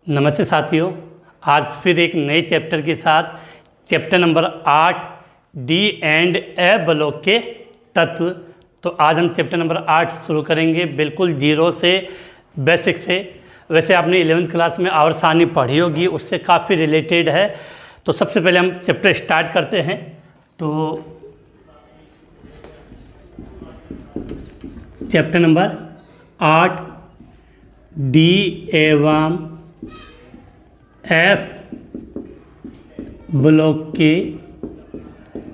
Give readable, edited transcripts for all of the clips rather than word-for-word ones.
नमस्ते साथियों, आज फिर एक नए चैप्टर के साथ chapter number 8 D and A block के तत्व। तो आज हम चैप्टर नंबर 8 शुरू करेंगे बिल्कुल जीरो से, बेसिक से। वैसे आपने 11th क्लास में आवर्त सारणी पढ़ी होगी, उससे काफ़ी रिलेटेड है। तो सबसे पहले हम चैप्टर स्टार्ट करते हैं। तो चैप्टर नंबर 8 डी एवं एफ ब्लॉक के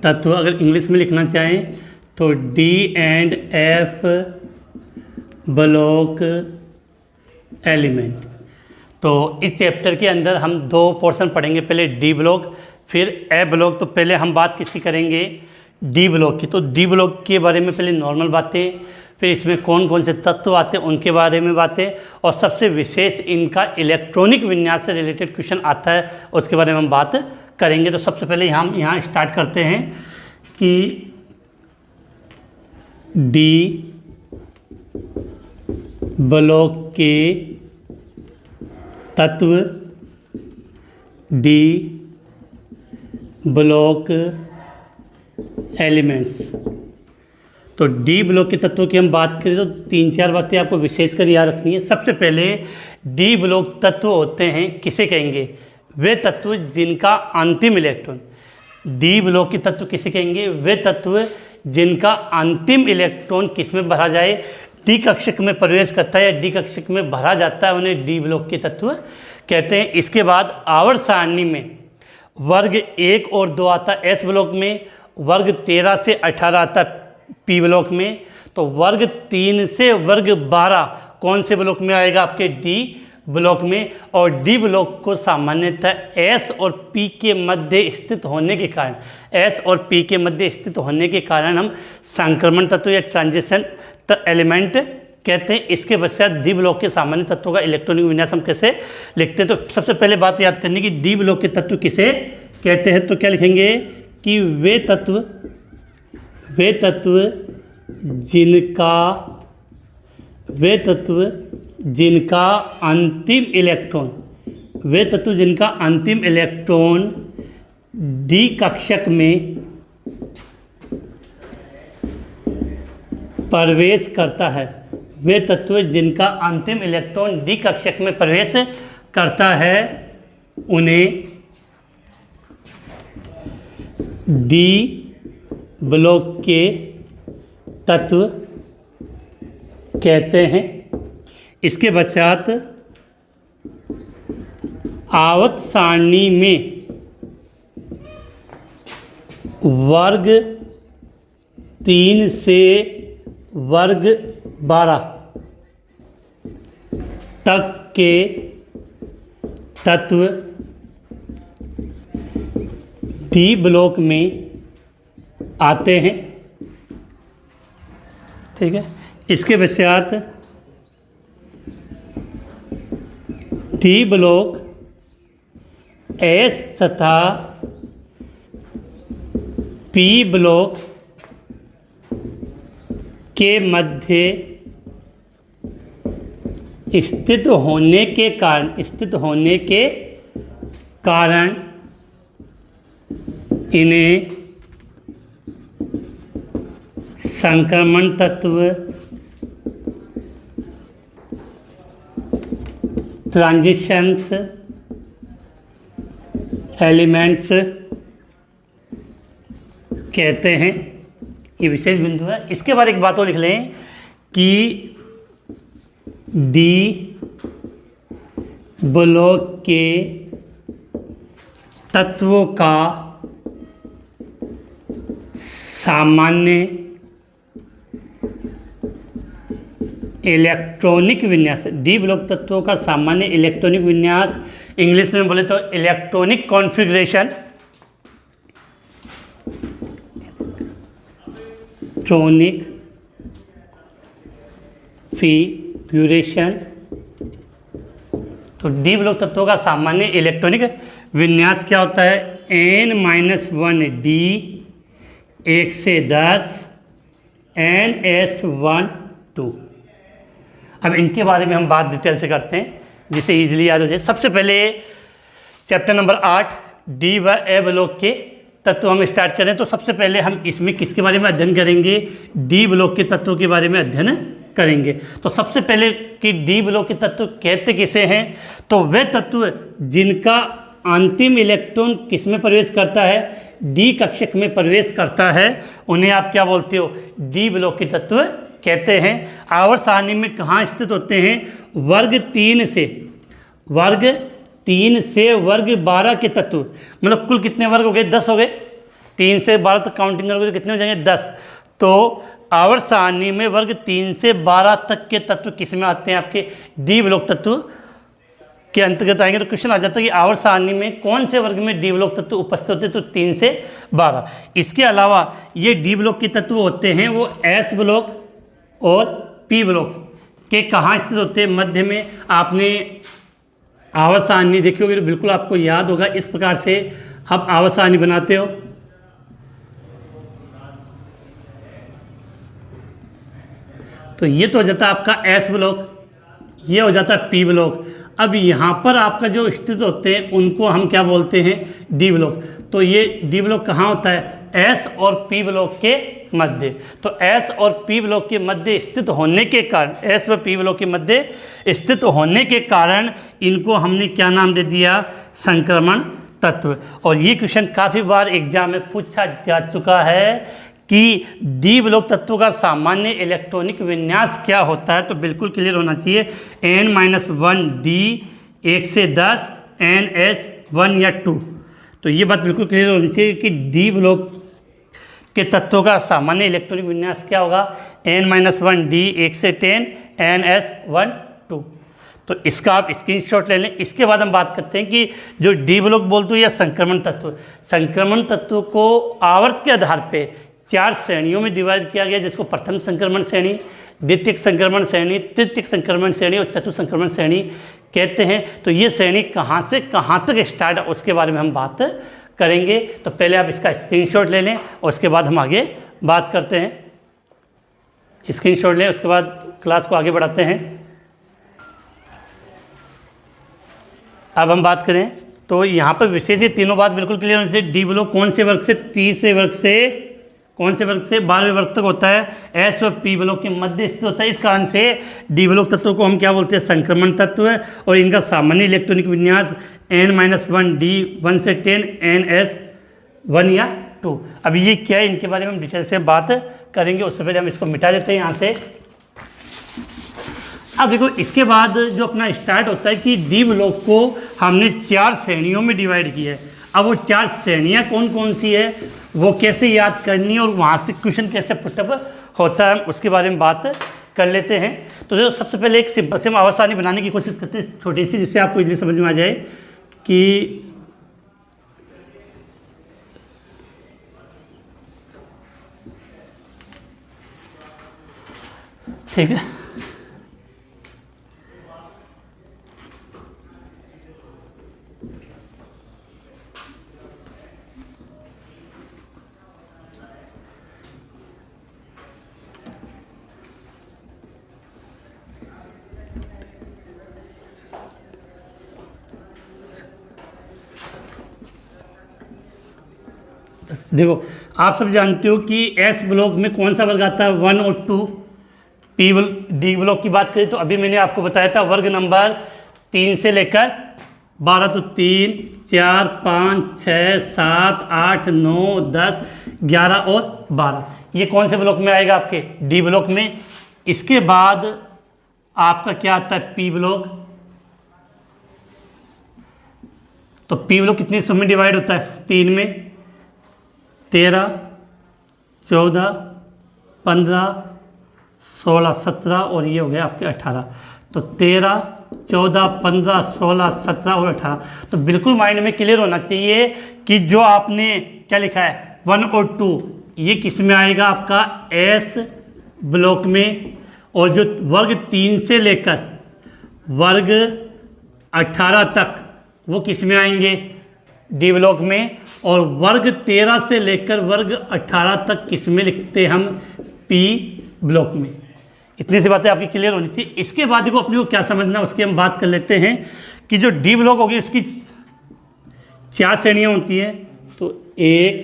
तत्व, अगर इंग्लिश में लिखना चाहें तो D and F block element. तो इस चैप्टर के अंदर हम दो पोर्शन पढ़ेंगे, पहले डी ब्लॉक फिर ए ब्लॉक। तो पहले हम बात किसकी करेंगे, डी ब्लॉक की। तो डी ब्लॉक के बारे में पहले नॉर्मल बातें, फिर इसमें कौन कौन से तत्व आते हैं उनके बारे में बातें, और सबसे विशेष इनका इलेक्ट्रॉनिक विन्यास से रिलेटेड क्वेश्चन आता है, उसके बारे में हम बात करेंगे। तो सबसे पहले हम यहाँ स्टार्ट करते हैं कि डी ब्लॉक के तत्व, डी ब्लॉक एलिमेंट्स। तो डी ब्लॉक के तत्वों की हम बात करें तो 3-4 बातें आपको विशेषकर याद रखनी है। सबसे पहले डी ब्लॉक तत्व होते हैं, किसे कहेंगे, वे तत्व जिनका अंतिम इलेक्ट्रॉन। डी ब्लॉक के तत्व किसे कहेंगे, वे तत्व जिनका अंतिम इलेक्ट्रॉन किस में भरा जाए, डी कक्षक में प्रवेश करता है या डी कक्षक में भरा जाता है, उन्हें डी ब्लॉक के तत्व कहते हैं। इसके बाद आवर्त सारणी में वर्ग 1 और 2 आता है एस ब्लॉक में, वर्ग 13 से 18 आता है पी ब्लॉक में। तो वर्ग 3 से वर्ग 12 कौन से ब्लॉक में आएगा, आपके डी ब्लॉक में। और डी ब्लॉक को सामान्यतः एस और पी के मध्य स्थित होने के कारण, एस और पी के मध्य स्थित होने के कारण हम संक्रमण तत्व या ट्रांजिशन एलिमेंट कहते हैं। इसके पश्चात डी ब्लॉक के सामान्य तत्वों का इलेक्ट्रॉनिक विन्यास हम कैसे लिखते हैं। तो सबसे पहले बात याद करनी कि डी ब्लॉक के तत्व किसे कहते हैं। तो क्या लिखेंगे कि वे तत्व जिनका अंतिम इलेक्ट्रॉन डी कक्षक में प्रवेश करता है, वे तत्व जिनका अंतिम इलेक्ट्रॉन डी कक्षक में प्रवेश करता है, उन्हें डी ब्लॉक के तत्व कहते हैं। इसके पश्चात आवर्त सारणी में वर्ग 3 से वर्ग 12 तक के तत्व डी ब्लॉक में आते हैं, ठीक है। इसके पश्चात डी ब्लॉक एस तथा पी ब्लॉक के मध्य स्थित होने के कारण इन्हें संक्रमण तत्व, ट्रांजिशंस एलिमेंट्स कहते हैं। ये विशेष बिंदु है। इसके बाद एक बात और लिख लें कि डी ब्लॉक के तत्वों का सामान्य इलेक्ट्रॉनिक विन्यास, डी ब्लॉक तत्वों का सामान्य इलेक्ट्रॉनिक विन्यास, इंग्लिश में बोले तो इलेक्ट्रॉनिक कॉन्फ़िगरेशन, तो डी ब्लॉक तत्वों का सामान्य इलेक्ट्रॉनिक विन्यास क्या होता है, n-1 डी 1 से 10 NS1 2। अब इनके बारे में हम बात डिटेल से करते हैं। जिसे ईजिली याद हो जाए। सबसे पहले चैप्टर नंबर 8 डी व ए ब्लॉक के तत्व हम स्टार्ट करें तो सबसे पहले हम इसमें किसके बारे में अध्ययन करेंगे, डी ब्लॉक के तत्वों के बारे में अध्ययन करेंगे। तो सबसे पहले कि डी ब्लॉक के तत्व कहते किसे हैं, तो वे तत्व जिनका अंतिम इलेक्ट्रॉन किस में प्रवेश करता है, डी कक्षक में प्रवेश करता है, उन्हें आप क्या बोलते हो, डी ब्लॉक के तत्व कहते हैं। आवर्त सारणी में कहाँ स्थित होते हैं, वर्ग 3 से वर्ग 12 के तत्व, मतलब कुल कितने वर्ग हो गए, 10 हो गए। 3 से 12 तक काउंटिंग करोगे तो कितने हो जाएंगे, 10। तो आवर्त सारणी में वर्ग 3 से 12 तक के तत्व किस में आते हैं, आपके डी ब्लॉक तत्व के अंतर्गत आएंगे। तो क्वेश्चन आ जाता है कि आवर्त सारणी में कौन से वर्ग में डी ब्लॉक तत्व उपस्थित होते हैं, तो 3 से 12। इसके अलावा ये डी ब्लॉक के तत्व होते हैं वो एस ब्लॉक और पी ब्लॉक के कहाँ स्थित होते हैं, मध्य में। आपने आवर्त सारणी देखी होगी तो बिल्कुल आपको याद होगा, इस प्रकार से आप आवर्त सारणी बनाते हो। तो ये तो हो जाता है आपका एस ब्लॉक, ये हो जाता है पी ब्लॉक। अब यहाँ पर आपका जो स्थित होते हैं उनको हम क्या बोलते हैं, डी ब्लॉक। तो ये डी ब्लॉक कहाँ होता है, एस और पी ब्लॉक के मध्य। तो एस और पी ब्लॉक के मध्य स्थित होने के कारण, एस व पी ब्लॉक के मध्य स्थित होने के कारण इनको हमने क्या नाम दे दिया, संक्रमण तत्व। और ये क्वेश्चन काफ़ी बार एग्जाम में पूछा जा चुका है कि डी ब्लॉक तत्वों का सामान्य इलेक्ट्रॉनिक विन्यास क्या होता है। तो बिल्कुल क्लियर होना चाहिए, n-1 डी 1 से 10 ns 1 या 2। तो ये बात बिल्कुल क्लियर होनी चाहिए कि डी ब्लॉक के तत्वों का सामान्य इलेक्ट्रॉनिक विन्यास क्या होगा, n-1 डी 1 से 10 ns 1 2। तो इसका आप स्क्रीनशॉट ले लें। इसके बाद हम बात करते हैं कि जो डी ब्लॉक बोलते हैं या संक्रमण तत्व, संक्रमण तत्व को आवर्त के आधार पे 4 श्रेणियों में डिवाइड किया गया, जिसको प्रथम संक्रमण श्रेणी, द्वितीय संक्रमण श्रेणी, तृतीय संक्रमण श्रेणी और चतुर्थ संक्रमण श्रेणी कहते हैं। तो ये श्रेणी कहाँ से कहाँ तक स्टार्ट है उसके बारे में हम बात करेंगे। तो पहले आप इसका स्क्रीनशॉट ले लें और उसके बाद हम आगे बात करते हैं। स्क्रीनशॉट लें, उसके बाद क्लास को आगे बढ़ाते हैं। अब हम बात करें तो यहाँ पर विशेष ये तीनों बात बिल्कुल क्लियर होनी चाहिए। डी ब्लॉक कौन से वर्ग से, 30 वर्ग से कौन से वर्ग से 12वें वर्ग तक होता है, एस व पी ब्लॉक के मध्य स्थित होता है। इस कारण से डी ब्लॉक तत्वों को हम क्या बोलते हैं, संक्रमण तत्व है। और इनका सामान्य इलेक्ट्रॉनिक विन्यास n-1 डी 1 से 10 ns 1 या 2। अब ये क्या है, इनके बारे में हम डिटेल से बात करेंगे। उससे पहले हम इसको मिटा देते हैं यहाँ से। अब देखो, इसके बाद जो अपना स्टार्ट होता है कि डी ब्लॉक को हमने 4 श्रेणियों में डिवाइड किया है। अब वो 4 श्रेणियाँ कौन कौन सी है, वो कैसे याद करनी है और वहाँ से क्वेश्चन कैसे पुटअप होता है, उसके बारे में बात कर लेते हैं। तो जो सबसे पहले एक सिंपल से हम आवर्त सारणी बनाने की कोशिश करते हैं, छोटी सी, जिससे आपको इजीली समझ में आ जाए कि ठीक है। देखो, आप सब जानते हो कि एस ब्लॉक में कौन सा वर्ग आता है, 1 और 2। डी ब्लॉक की बात करें तो अभी मैंने आपको बताया था वर्ग नंबर 3 से लेकर 12। तो 3, 4, 5, 6, 7, 8, 9, 10, 11 और 12, ये कौन से ब्लॉक में आएगा, आपके डी ब्लॉक में। इसके बाद आपका क्या आता है, पी ब्लॉक। तो पी ब्लॉक कितने हिस्सों में डिवाइड होता है, 3 में, 13, 14, 15, 16, 17 और ये हो गया आपके 18। तो 13, 14, 15, 16, 17 और 18। तो बिल्कुल माइंड में क्लियर होना चाहिए कि जो आपने क्या लिखा है 1 और 2, ये किस में आएगा, आपका एस ब्लॉक में। और जो वर्ग 3 से लेकर वर्ग 18 तक वो किस में आएंगे, डी ब्लॉक में। और वर्ग 13 से लेकर वर्ग 18 तक किस में लिखते हैं हम, पी ब्लॉक में। इतनी सी बातें आपकी क्लियर होनी चाहिए। इसके बाद देखो अपने को क्या समझना है उसकी हम बात कर लेते हैं कि जो डी ब्लॉक होगी उसकी 4 श्रेणियाँ होती हैं। तो 1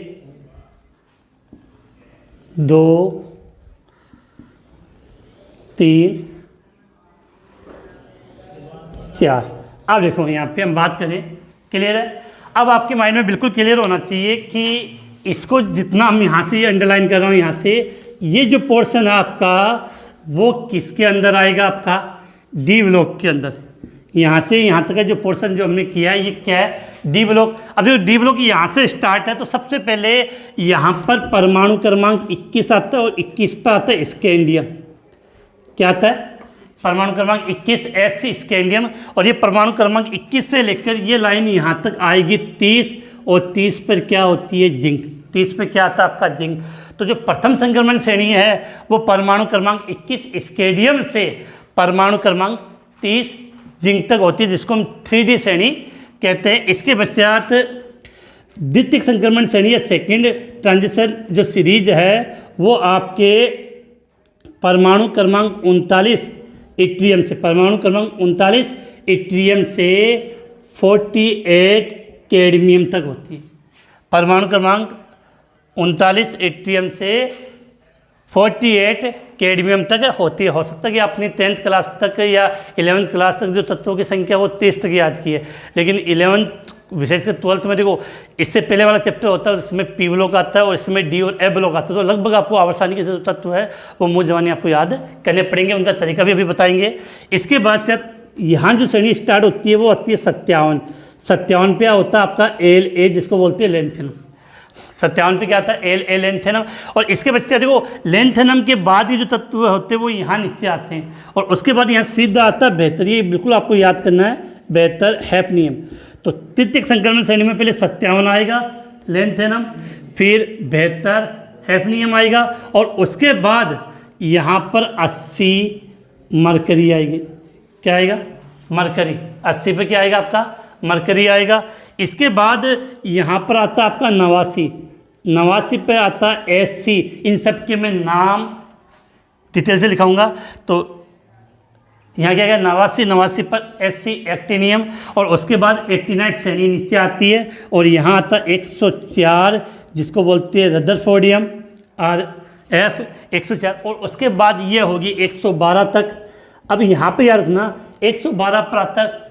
2 3 4। अब देखो यहाँ पे हम बात करें, क्लियर है। अब आपके माइंड में बिल्कुल क्लियर होना चाहिए कि इसको जितना हम यहाँ से अंडरलाइन कर रहा हूँ, यहाँ से ये जो पोर्शन है आपका वो किसके अंदर आएगा, आपका डी ब्लॉक के अंदर। यहाँ से यहाँ तक का जो पोर्शन जो हमने किया है ये क्या है, डी ब्लॉक। अब जो डी ब्लॉक यहाँ से स्टार्ट है तो सबसे पहले यहाँ पर परमाणु क्रमांक 21 आता है और 21 पर आता है स्कैंडियम। क्या आता है, परमाणु क्रमांक 21 एस स्कैंडियम। और ये परमाणु क्रमांक 21 से लेकर ये लाइन यहाँ तक आएगी 30, और 30 पर क्या होती है, जिंक। 30 पे क्या आता है आपका, जिंक। तो जो प्रथम संक्रमण श्रेणी है वो परमाणु क्रमांक 21 स्कैंडियम से परमाणु क्रमांक 30 जिंक तक होती है, जिसको हम 3D श्रेणी कहते हैं। इसके पश्चात द्वितीय संक्रमण श्रेणी या सेकेंड ट्रांजिशन जो सीरीज है वो आपके परमाणु क्रमांक 39 इट्रियम से, परमाणु क्रमांक 39 इट्रियम से 48 कैडमियम तक होती है। परमाणु क्रमांक 39 इट्रियम से 48 कैडमियम तक होती है। हो सकता है कि आपने 10th क्लास तक या 11th क्लास तक जो तत्वों की संख्या वो 30 तक याद की है, लेकिन 11th विशेषकर 12th में देखो इससे पहले वाला चैप्टर होता है और इसमें पी ब्लॉक आता है और इसमें डी और ए ब्लॉक आता है। तो लगभग आपको आवर्सानी के जो तत्व है वो मुँह जबानी आपको याद करने पड़ेंगे, उनका तरीका भी अभी बताएंगे। इसके बाद से यहाँ जो श्रेणी स्टार्ट होती है वो आती है 57। 57 पे होता है आपका La, जिसको बोलते हैं लेंथेनम। 57 पे क्या आता है, La लेंथेनम। और इसके बच्चे देखो लेंथेनम के बाद ये जो तत्व होते हैं वो यहाँ नीचे आते हैं, और उसके बाद यहाँ सीधा आता है बेहतर। ये बिल्कुल आपको याद करना है, बेहतर हैफनियम। तो तृतीय संक्रमण श्रेणी में पहले 57 आएगा लेंथेनम, फिर बेहतर हैफनियम आएगा, और उसके बाद यहाँ पर 80 मरकरी आएगी। क्या आएगा, मरकरी। 80 पे क्या आएगा आपका, मरकरी आएगा। इसके बाद यहाँ पर आता है आपका 89 पे आता है SC। इन सब के मैं नाम डिटेल से लिखाऊंगा। तो यहाँ क्या है, 89 पर SC एक्टिनियम, और उसके बाद 89 श्रेणी नीचे आती है, और यहाँ आता है 104 जिसको बोलते हैं रदरफोर्डियम RF 104, और उसके बाद ये होगी 112 तक। अब यहाँ पे याद रखना 112 पर आता है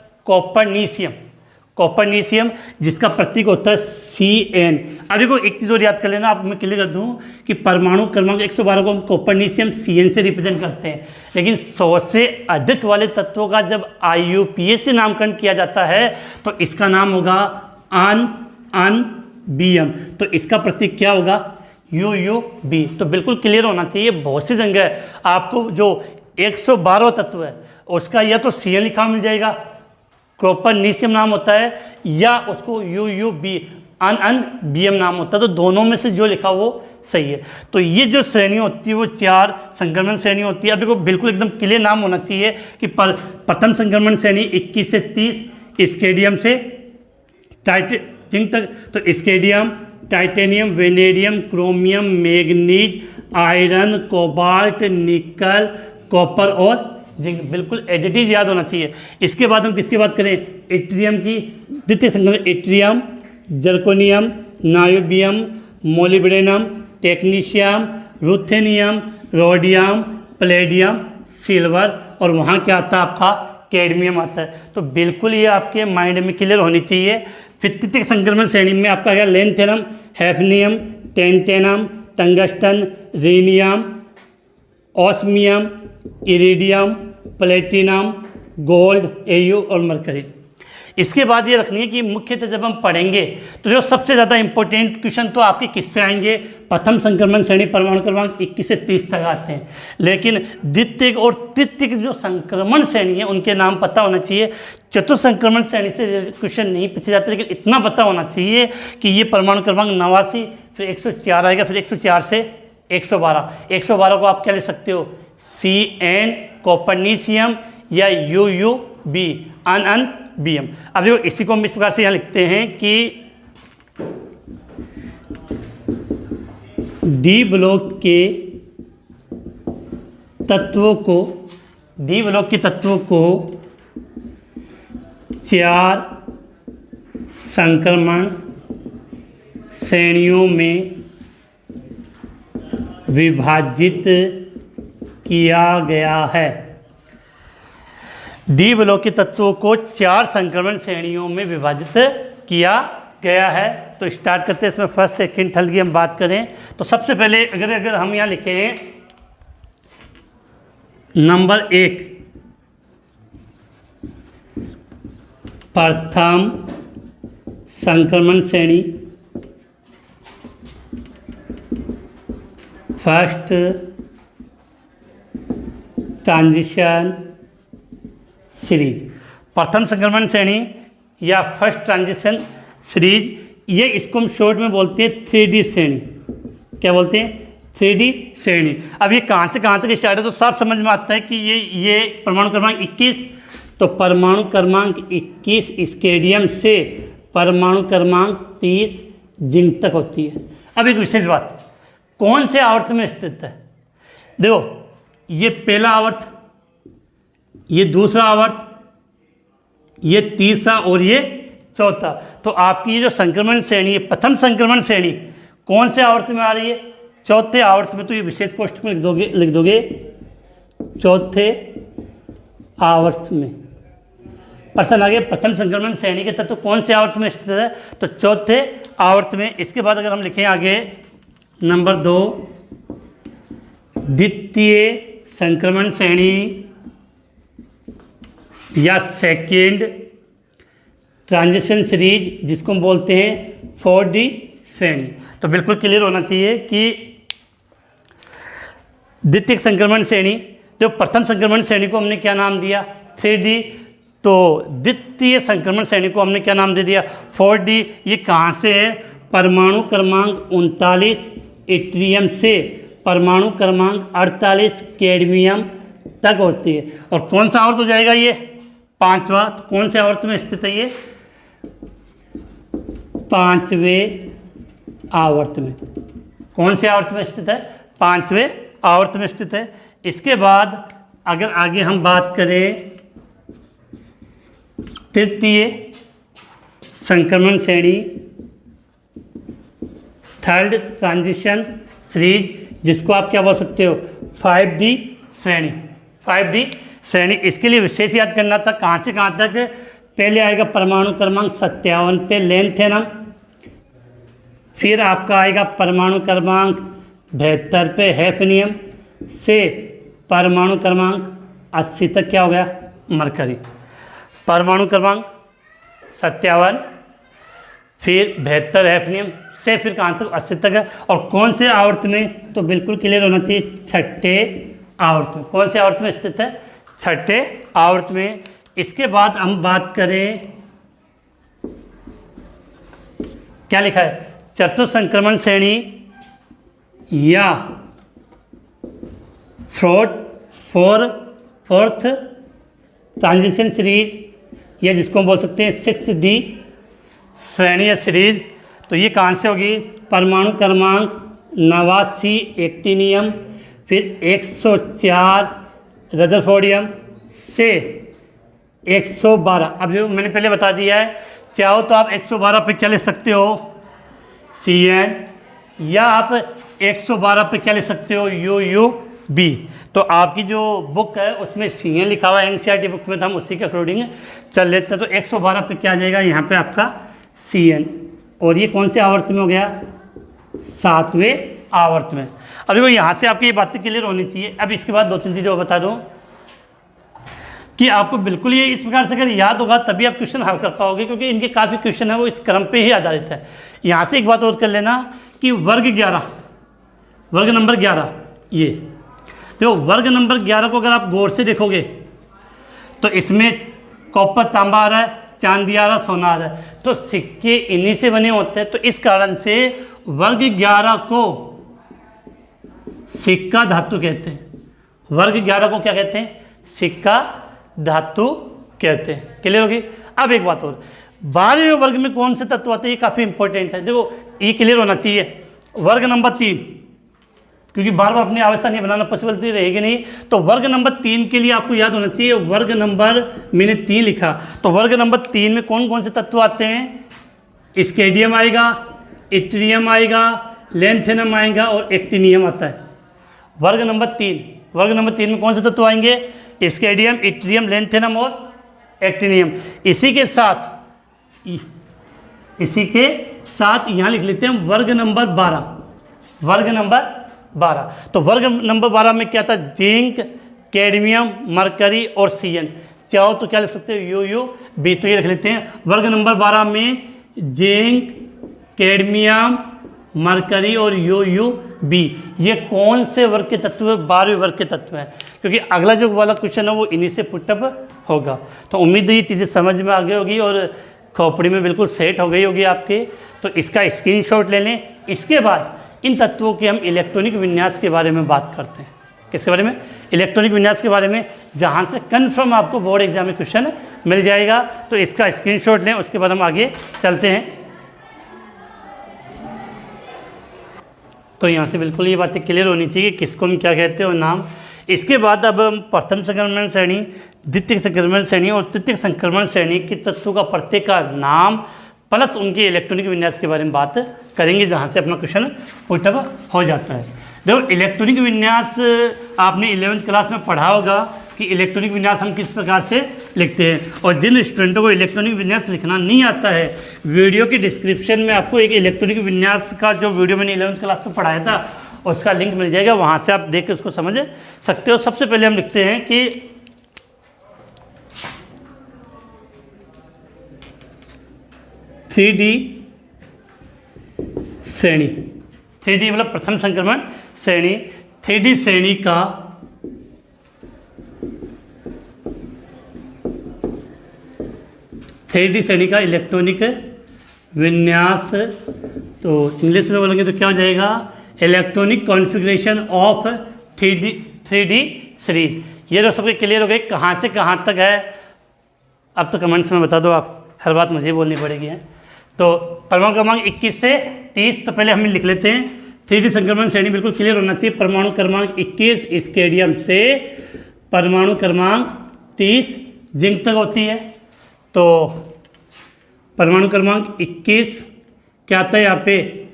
कॉपरनीशियम जिसका प्रतीक होता है Cn। अब देखो एक चीज़ और याद कर लेना, आप मैं क्लियर कर दूँ कि परमाणु क्रमांक 112 को हम कॉपरनीशियम Cn से रिप्रेजेंट करते हैं, लेकिन 100 से अधिक वाले तत्वों का जब IUPAC से नामकरण किया जाता है तो इसका नाम होगा अनबियम। तो इसका प्रतीक क्या होगा, UUB। तो बिल्कुल क्लियर होना चाहिए। बहुत सी जगह आपको जो 112 तत्व है उसका या तो Cn लिखा मिल जाएगा, कॉपरनीशियम नाम होता है, या उसको UUB अनबियम नाम होता है। तो दोनों में से जो लिखा वो सही है। तो ये जो श्रेणी होती है वो 4 संक्रमण श्रेणी होती है। अब देखो बिल्कुल एकदम क्लियर नाम होना चाहिए कि प्रथम संक्रमण श्रेणी 21 से 30 स्कैंडियम से जिंक तक। तो scandium, titanium, vanadium, chromium, manganese, iron, cobalt, निकल, कॉपर और जिंक। बिल्कुल एज इट इज याद होना चाहिए। इसके बाद हम किसकी बात करें, इट्रियम की। द्वितीय संक्रमण yttrium, zirconium, niobium, molybdenum, technetium, ruthenium, rhodium, Palladium, silver, और वहाँ क्या आता है आपका कैडमियम आता है। तो बिल्कुल ये आपके माइंड में क्लियर होनी चाहिए। फिर तृतीय संक्रमण श्रेणी में आपका क्या, lanthanum, hafnium, tantalum, tungsten, rhenium, osmium, iridium, platinum, gold, Au और मरकरी। इसके बाद ये रखनी है कि मुख्यतः जब हम पढ़ेंगे तो जो सबसे ज़्यादा इंपॉर्टेंट क्वेश्चन तो आपके किससे आएंगे, प्रथम संक्रमण श्रेणी परमाणु क्रमांक 21 से 30 तक आते हैं, लेकिन द्वितीय और तृतीय जो संक्रमण श्रेणी है उनके नाम पता होना चाहिए। चतुर्थ संक्रमण श्रेणी से क्वेश्चन नहीं पूछे जाते, लेकिन इतना पता होना चाहिए कि ये परमाणु क्रमांक 89, फिर 104 आएगा, फिर 104 से 112। 112 को आप क्या ले सकते हो, Cn कॉपरनीशियम या UUB अनबियम। अब देखो इसी को हम इस प्रकार से यहाँ लिखते हैं कि डी ब्लॉक के तत्वों को डी ब्लॉक के तत्वों को 4 संक्रमण श्रेणियों में विभाजित किया गया है। डी ब्लॉक के तत्वों को 4 संक्रमण श्रेणियों में विभाजित किया गया है। तो स्टार्ट करते हैं। इसमें फर्स्ट सेकंड थर्ड की हम बात करें तो सबसे पहले अगर हम यहाँ लिखें नंबर 1 प्रथम संक्रमण श्रेणी, फर्स्ट ट्रांजिशन सीरीज। प्रथम संक्रमण श्रेणी या फर्स्ट ट्रांजिशन सीरीज, ये इसको हम शॉर्ट में बोलते हैं 3D श्रेणी। क्या बोलते हैं? 3D श्रेणी। अब ये कहाँ से कहाँ तक स्टार्ट है तो साफ समझ में आता है कि ये परमाणु क्रमांक 21, तो परमाणु क्रमांक 21 स्केडियम से परमाणु क्रमांक 30 जिंक तक होती है। अब एक विशेष बात, कौन से आवर्त में स्थित है? देखो, ये पहला आवर्त, ये दूसरा आवर्त, ये तीसरा और ये चौथा। तो आपकी ये जो संक्रमण श्रेणी है, प्रथम संक्रमण श्रेणी कौन से आवर्त में आ रही है? चौथे आवर्त में। तो ये विशेष कोष्ठक में लिख दोगे चौथे आवर्त में। प्रश्न आगे, प्रथम संक्रमण श्रेणी के तत्व कौन से आवर्त में स्थित है? तो चौथे आवर्त में। इसके बाद अगर हम लिखें आगे नंबर 2 द्वितीय संक्रमण श्रेणी या सेकेंड ट्रांजिशन सीरीज, जिसको हम बोलते हैं 4D श्रेणी। तो बिल्कुल क्लियर होना चाहिए कि द्वितीय संक्रमण श्रेणी, तो प्रथम संक्रमण श्रेणी को हमने क्या नाम दिया? 3D। तो द्वितीय संक्रमण श्रेणी को हमने क्या नाम दे दिया? 4D। ये कहाँ से है? परमाणु क्रमांक 39 इट्रियम से परमाणु क्रमांक 48 कैडमियम तक होती है। और कौन सा आवर्त हो जाएगा ये? 5वां। तो कौन से आवर्त में स्थित है ये? 5वें आवर्त में। कौन से आवर्त में स्थित है? 5वें आवर्त में स्थित है। इसके बाद अगर आगे हम बात करें तृतीय संक्रमण श्रेणी, थर्ड ट्रांजिशन सीरीज, जिसको आप क्या बोल सकते हो? 5D श्रेणी। 5D श्रेणी, इसके लिए विशेष याद करना था कहाँ से कहाँ तक। पहले आएगा परमाणु क्रमांक 57 पे लेंथेनम, फिर आपका आएगा परमाणु क्रमांक 72 पे हैफनियम, से परमाणु क्रमांक 80 तक क्या हो गया? मरकरी। परमाणु क्रमांक 57, फिर 72 हैफनियम, से फिर कहाँ तक? 80 तक है। और कौन से आवर्त में? तो बिल्कुल क्लियर होना चाहिए, छठे आवर्त में। कौन से आवर्त में स्थित है? छठे आवर्त में। इसके बाद हम बात करें, क्या लिखा है? चतुर्थ संक्रमण श्रेणी या फोर्थ ट्रांजिशन सीरीज, या जिसको हम बोल सकते हैं 6D श्रेणी या सीरीज। तो ये कहाँ से होगी? परमाणु क्रमांक 89 एक्टिनियम, फिर 104 रदरफोर्डियम, से 112। अब जो मैंने पहले बता दिया है, चाहो तो आप 112 पे क्या ले सकते हो? CN, या आप 112 पे क्या ले सकते हो? UUB। तो आपकी जो बुक है उसमें CN लिखा हुआ है, NCERT बुक में, तो हम उसी के अकॉर्डिंग चल लेते हैं। तो 112 पे क्या आ जाएगा? यहाँ पे आपका CN। और ये कौन से आवर्त में हो गया? 7वें आवर्त में। अब देखो, यहाँ से आपकी ये बातें क्लियर होनी चाहिए। अब इसके बाद 2-3 चीज़ें और बता दूँ कि आपको बिल्कुल ये इस प्रकार से अगर याद होगा तभी आप क्वेश्चन हल कर पाओगे, क्योंकि इनके काफ़ी क्वेश्चन है वो इस क्रम पे ही आधारित है। यहाँ से एक बात और कर लेना कि वर्ग नंबर 11, ये देखो वर्ग नंबर 11 को अगर आप गौर से देखोगे तो इसमें कॉपर तांबा आ रहा है, चांदी आ रहा है, सोना आ रहा है। तो सिक्के इन्हीं से बने होते हैं। तो इस कारण से वर्ग 11 को सिक्का धातु कहते हैं। वर्ग 11 को क्या कहते हैं? सिक्का धातु कहते हैं। क्लियर होगी? अब एक बात और, 12वें वर्ग में कौन से तत्व आते हैं? ये काफ़ी इंपॉर्टेंट है। देखो, ये क्लियर होना चाहिए। वर्ग नंबर 3, क्योंकि बार बार अपनी आवश्यकता नहीं बनाना पॉसिबिलिटी रहेगी नहीं। तो वर्ग नंबर 3 के लिए आपको याद होना चाहिए, वर्ग नंबर मैंने 3 लिखा, तो वर्ग नंबर 3 में कौन कौन से तत्व आते हैं? स्केडियम आएगा, इट्रियम आएगा, लैंथेनम आएगा और एक्टिनियम आता है। वर्ग नंबर 3 में कौन से तत्व आएंगे? स्केडियम, इट्रियम, लैंथेनम और एक्टिनियम। इसी के साथ यहाँ लिख लेते हैं वर्ग नंबर 12। तो वर्ग नंबर 12 में क्या था? जिंक, कैडमियम, मरकरी और सीएन। चाहो तो क्या लिख सकते हो? U B. तो ये लिख लेते हैं वर्ग नंबर 12 में जिंक, कैडमियम, मरकरी और यू बी। ये कौन से वर्ग के तत्व? 12वें वर्ग के तत्व हैं, क्योंकि अगला जो वाला क्वेश्चन है वो इन्हीं से पुटअप होगा। तो उम्मीद है ये चीज़ें समझ में आ गई होगी और खोपड़ी में बिल्कुल सेट हो गई होगी आपके। तो इसका स्क्रीनशॉट ले लें। इसके बाद इन तत्वों के हम इलेक्ट्रॉनिक विन्यास के बारे में बात करते हैं। किसके बारे में? इलेक्ट्रॉनिक विन्यास के बारे में, जहाँ से कन्फर्म आपको बोर्ड एग्जाम में क्वेश्चन मिल जाएगा। तो इसका स्क्रीनशॉट लें, उसके बाद हम आगे चलते हैं। तो यहाँ से बिल्कुल ये बातें क्लियर होनी चाहिए कि किसको हम क्या कहते हैं और नाम। इसके बाद अब हम प्रथम संक्रमण श्रेणी, द्वितीय संक्रमण श्रेणी और तृतीय संक्रमण श्रेणी के तत्वों का प्रत्येक का नाम प्लस उनके इलेक्ट्रॉनिक विन्यास के बारे में बात करेंगे, जहाँ से अपना क्वेश्चन पुटअप हो जाता है। देखो, इलेक्ट्रॉनिक विन्यास आपने 11वीं क्लास में पढ़ा होगा कि इलेक्ट्रॉनिक विन्यास हम किस प्रकार से लिखते हैं। और जिन स्टूडेंटों को इलेक्ट्रॉनिक विन्यास लिखना नहीं आता है, वीडियो की डिस्क्रिप्शन में आपको एक इलेक्ट्रॉनिक विन्यास का जो वीडियो मैंने 11वीं क्लास में पढ़ाया था उसका लिंक मिल जाएगा, वहाँ से आप देख के उसको समझ सकते हो। सबसे पहले हम लिखते हैं कि 3D श्रेणी, 3D मतलब प्रथम संक्रमण श्रेणी। 3D श्रेणी का इलेक्ट्रॉनिक विन्यास, तो इंग्लिश में बोलेंगे तो क्या हो जाएगा? Electronic configuration of 3D series. ये तो सबके क्लियर हो गए कहाँ से कहाँ तक है। अब तो कमेंट्स में बता दो, आप हर बात मुझे बोलनी पड़ेगी है। तो परमाणु क्रमांक 21 से 30, तो पहले हम लिख लेते हैं 3D संक्रमण श्रेणी, बिल्कुल क्लियर होना चाहिए। परमाणु क्रमांक 21 स्केडियम से परमाणु क्रमांक 30 जिंक तक होती है। तो परमाणु क्रमांक 21 क्या आता है यहाँ पे?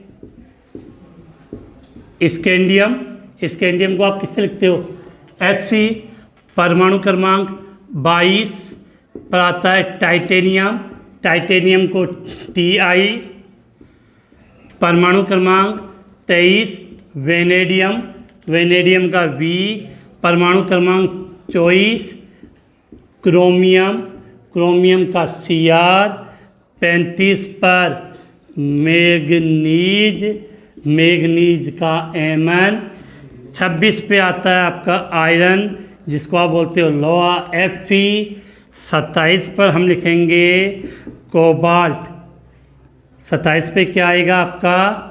स्कैंडियम को आप किससे लिखते हो? Sc। परमाणु क्रमांक 22 पर आता है टाइटेनियम को Ti। परमाणु क्रमांक 23 वेनेडियम का V। परमाणु क्रमांक 24 क्रोमियम का Cr। 35 पर मैग्नीज का Mn। 26 पे आता है आपका आयरन, जिसको आप बोलते हो लोहा, Fe। 27 पर हम लिखेंगे कोबाल्ट। 27 पे क्या आएगा आपका?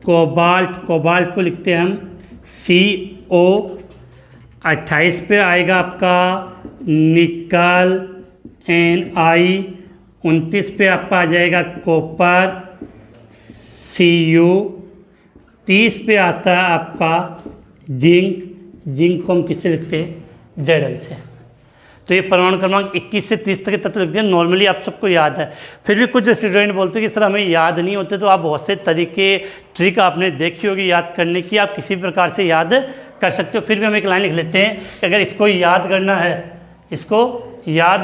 कोबाल्ट को लिखते हैं हम CO। 28 पे आएगा आपका निकल, Ni। 29 पे आपका आ जाएगा कॉपर, Cu। 30 पे आता है आपका जिंक को हम किससे लिखते हैं? Zn से। तो ये परमाणु क्रमांक 21 से 30 तक के तत्व लिखते हैं। नॉर्मली आप सबको याद है, फिर भी कुछ स्टूडेंट बोलते हैं कि सर हमें याद नहीं होते। तो आप बहुत से तरीके, ट्रिक आपने देखी होगी याद करने की, आप किसी प्रकार से याद कर सकते हो। फिर भी हम एक लाइन लिख लेते हैं कि अगर इसको याद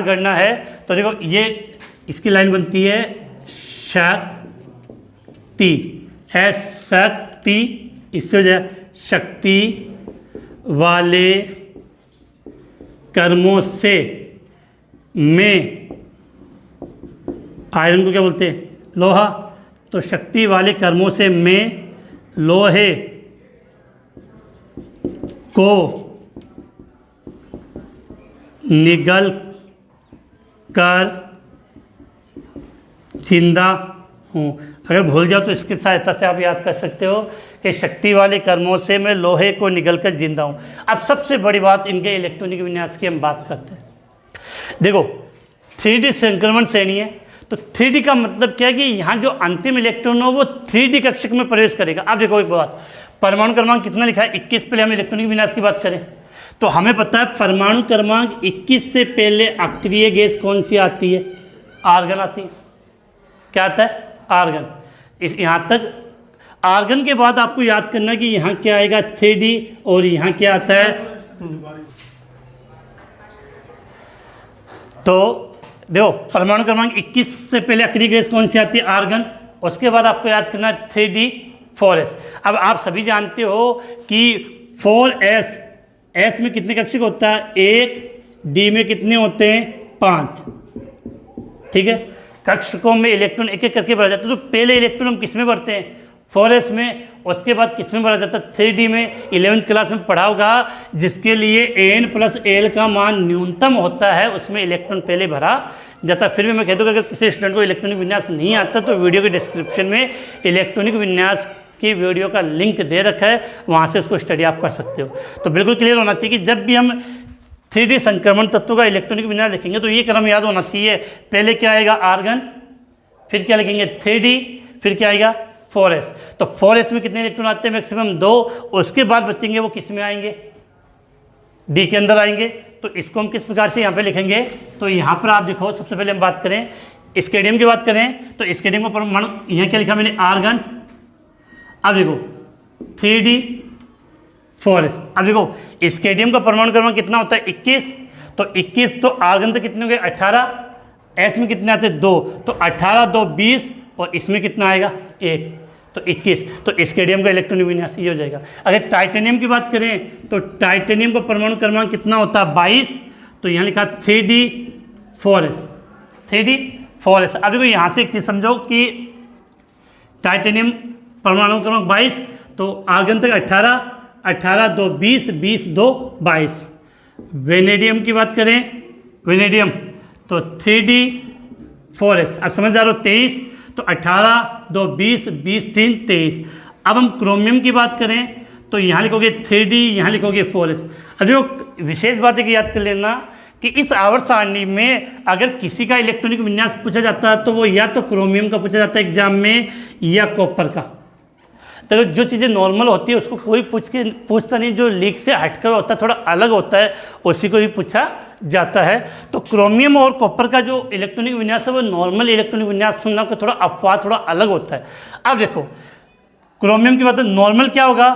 करना है तो देखो, ये इसकी लाइन बनती है शक्ति, इससे हो जाए शक्ति वाले कर्मों से में, आयरन को क्या बोलते हैं? लोहा। तो शक्ति वाले कर्मों से में लोहे को निगल कर जिंदा हूँ। अगर भूल जाओ तो इसकी सहायता से आप याद कर सकते हो कि शक्ति वाले कर्मों से मैं लोहे को निगल कर जिंदा हूँ। अब सबसे बड़ी बात, इनके इलेक्ट्रॉनिक विन्यास की हम बात करते हैं। देखो, 3D संक्रमण श्रेणी है, तो 3D का मतलब क्या है कि यहाँ जो अंतिम इलेक्ट्रॉन हो वो 3D कक्षक में प्रवेश करेगा। अब देखो एक बात, परमाणु क्रमांक कितना लिखा है 21, पहले हम इलेक्ट्रॉनिक विन्यास की बात करें तो हमें पता है परमाणु क्रमांक 21 से पहले अक्रिय गैस कौन सी आती है, आर्गन आती है। क्या आता है, आर्गन। इस यहाँ तक आर्गन के बाद आपको याद करना कि यहाँ क्या आएगा 3D और यहाँ क्या आता है। तो देखो परमाणु क्रमांक 21 से पहले अक्रिय गैस कौन सी आती है, आर्गन। उसके बाद आपको याद करना है 3D 4s। अब आप सभी जानते हो कि 4s, s में कितने कक्षक होता है 1, d में कितने होते हैं 5, ठीक है। कक्षकों में इलेक्ट्रॉन एक एक करके भरा जाता है। तो पहले इलेक्ट्रॉन हम किस में भरते हैं 4s में, उसके बाद किस में भरा जाता है 3D में। 11th क्लास में पढ़ा होगा जिसके लिए n+l का मान न्यूनतम होता है उसमें इलेक्ट्रॉन पहले भरा जाता है। फिर भी मैं कह दूँगा अगर किसी स्टूडेंट को इलेक्ट्रॉनिक विन्यास नहीं आता तो वीडियो के डिस्क्रिप्शन में इलेक्ट्रॉनिक विन्यास की वीडियो का लिंक दे रखा है, वहाँ से उसको स्टडी आप कर सकते हो। तो बिल्कुल क्लियर होना चाहिए कि जब भी हम 3D संक्रमण तत्वों का इलेक्ट्रॉनिक विन्यास लिखेंगे तो ये क्रम याद होना चाहिए। पहले क्या आएगा आर्गन, फिर क्या लिखेंगे 3D, फिर क्या आएगा 4s। तो 4s में कितने इलेक्ट्रॉन आते हैं मैक्सिमम 2, उसके बाद बचेंगे वो किस में आएंगे D के अंदर आएंगे। तो इसको हम किस प्रकार से यहाँ पे लिखेंगे, तो यहाँ पर आप देखो सबसे पहले हम बात करें स्केडियम की बात करें तो स्केडियम का परमाणु यहाँ क्या लिखा मैंने आर्गन। अब देखो 3D 4s। अब देखो स्केडियम का परमाणु क्रमांक कितना होता है 21, तो 21 तो आर्गन तो कितने हो गए 18, s में कितने आते हैं 2, तो 18 2 20 और इसमें कितना आएगा 1, तो 21। तो स्केडियम का इलेक्ट्रॉनिक विन्यास ये हो जाएगा। अगर टाइटेनियम की बात करें तो टाइटेनियम का परमाणु क्रमांक कितना होता है 22, तो यहाँ लिखा 3D 4s, 3D 4s। अब देखो यहाँ से एक चीज़ समझो कि टाइटेनियम परमाणु क्रमांक 22, तो आर्गन तक 18, 18 2 20, 20 2 22। वेनेडियम की बात करें, वेनेडियम तो 3D 4s। अब समझ जा रहे हो 23, तो 18 2 20, 20 3 23। अब हम क्रोमियम की बात करें तो यहाँ लिखोगे 3D, यहाँ लिखोगे 4s। अब जो विशेष बात है कि याद कर लेना कि इस आवर्त सारणी में अगर किसी का इलेक्ट्रॉनिक विन्यास पूछा जाता है तो वो या तो क्रोमियम का पूछा जाता है एग्जाम में या कॉपर का। तो जो चीज़ें नॉर्मल होती है उसको कोई पूछता नहीं, जो लीक से हटकर होता है थोड़ा अलग होता है उसी को भी पूछा जाता है। तो क्रोमियम और कॉपर का जो इलेक्ट्रॉनिक विन्यास है वो नॉर्मल इलेक्ट्रॉनिक विन्यास सुनना का थोड़ा अपवाद थोड़ा अलग होता है। अब देखो क्रोमियम की बात है, नॉर्मल क्या होगा,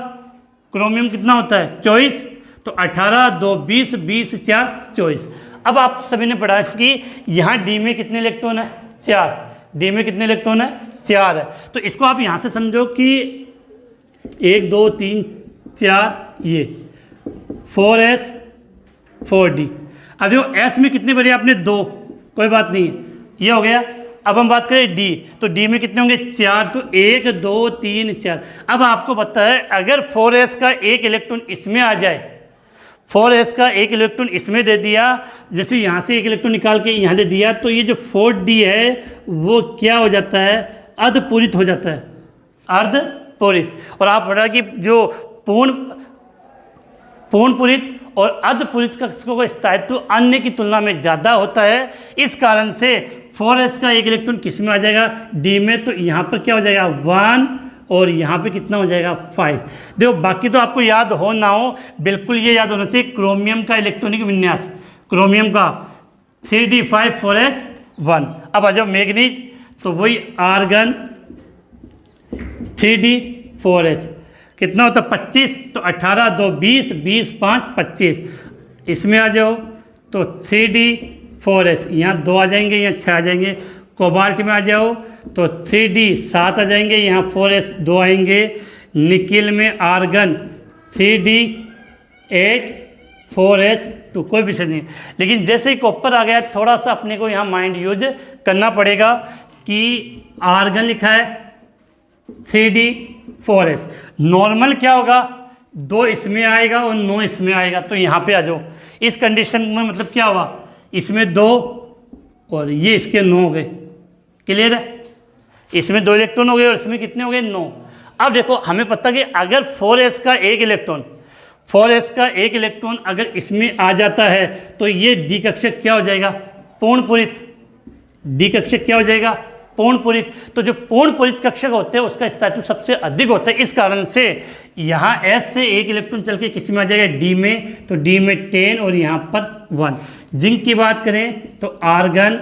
क्रोमियम कितना होता है 24, तो 18 2 20, 20 4 24। अब आप सभी ने पढ़ा कि यहाँ डी में कितने इलेक्ट्रॉन है 4, डी में कितने इलेक्ट्रॉन है 4 है। तो इसको आप यहाँ से समझो कि 1 2 3 4 ये 4s 4d। अब जो s में कितने भरे आपने 2, कोई बात नहीं है ये हो गया। अब हम बात करें d, तो d में कितने होंगे 4, तो 1 2 3 4। अब आपको पता है अगर 4s का एक इलेक्ट्रॉन इसमें आ जाए, 4s का एक इलेक्ट्रॉन इसमें दे दिया, जैसे यहाँ से एक इलेक्ट्रॉन निकाल के यहाँ दे दिया, तो ये जो 4d है वो क्या हो जाता है अर्धपूरित हो जाता है, अर्धपूरित। और आप पढ़ा कि जो पूर्णपूरित और अर्धपूरित कक्षकों का स्थायित्व अन्य की तुलना में ज़्यादा होता है। इस कारण से 4s का एक इलेक्ट्रॉन किस में आ जाएगा d में, तो यहाँ पर क्या हो जाएगा 1 और यहाँ पे कितना हो जाएगा 5। देखो बाकी तो आपको याद हो ना हो, बिल्कुल ये याद होना चाहिए क्रोमियम का इलेक्ट्रॉनिक विन्यास, क्रोमियम का 3d 5 4s 1। अब आ जाओ मैग्नीज, तो वही आर्गन 3d 4s कितना होता है 25, तो 18 2 20, 20 5 25। इसमें आ जाओ तो 3d 4s, यहाँ 2 आ जाएंगे, यहाँ 6 आ जाएंगे। कोबाल्ट में आ जाओ तो 3d 7 आ जाएंगे, यहाँ 4s 2 आएंगे। निकिल में आर्गन 3d 8 4s 2, कोई विषय नहीं। लेकिन जैसे ही कॉपर आ गया थोड़ा सा अपने को यहाँ माइंड यूज करना पड़ेगा कि आर्गन लिखा है 3d 4s, नॉर्मल क्या होगा 2 इसमें आएगा और 9 इसमें आएगा। तो यहाँ पे आ जाओ, इस कंडीशन में मतलब क्या हुआ, इसमें 2 और ये इसके 9 हो गए, क्लियर है। इसमें 2 इलेक्ट्रॉन हो गए और इसमें कितने हो गए 9। अब देखो हमें पता कि अगर 4s का एक इलेक्ट्रॉन, 4s का एक इलेक्ट्रॉन अगर इसमें आ जाता है तो ये डी कक्षक क्या हो जाएगा पूर्णपूरित, डी कक्षक क्या हो जाएगा पूर्ण पूरित, तो जो पूर्ण पूरित कक्षक होते हैं उसका स्थायित्व सबसे अधिक होता है। इस कारण से यहाँ S से एक इलेक्ट्रॉन चल के किसी में आ जाएगा D में, तो D में 10 और यहाँ पर 1। जिंक की बात करें तो आर्गन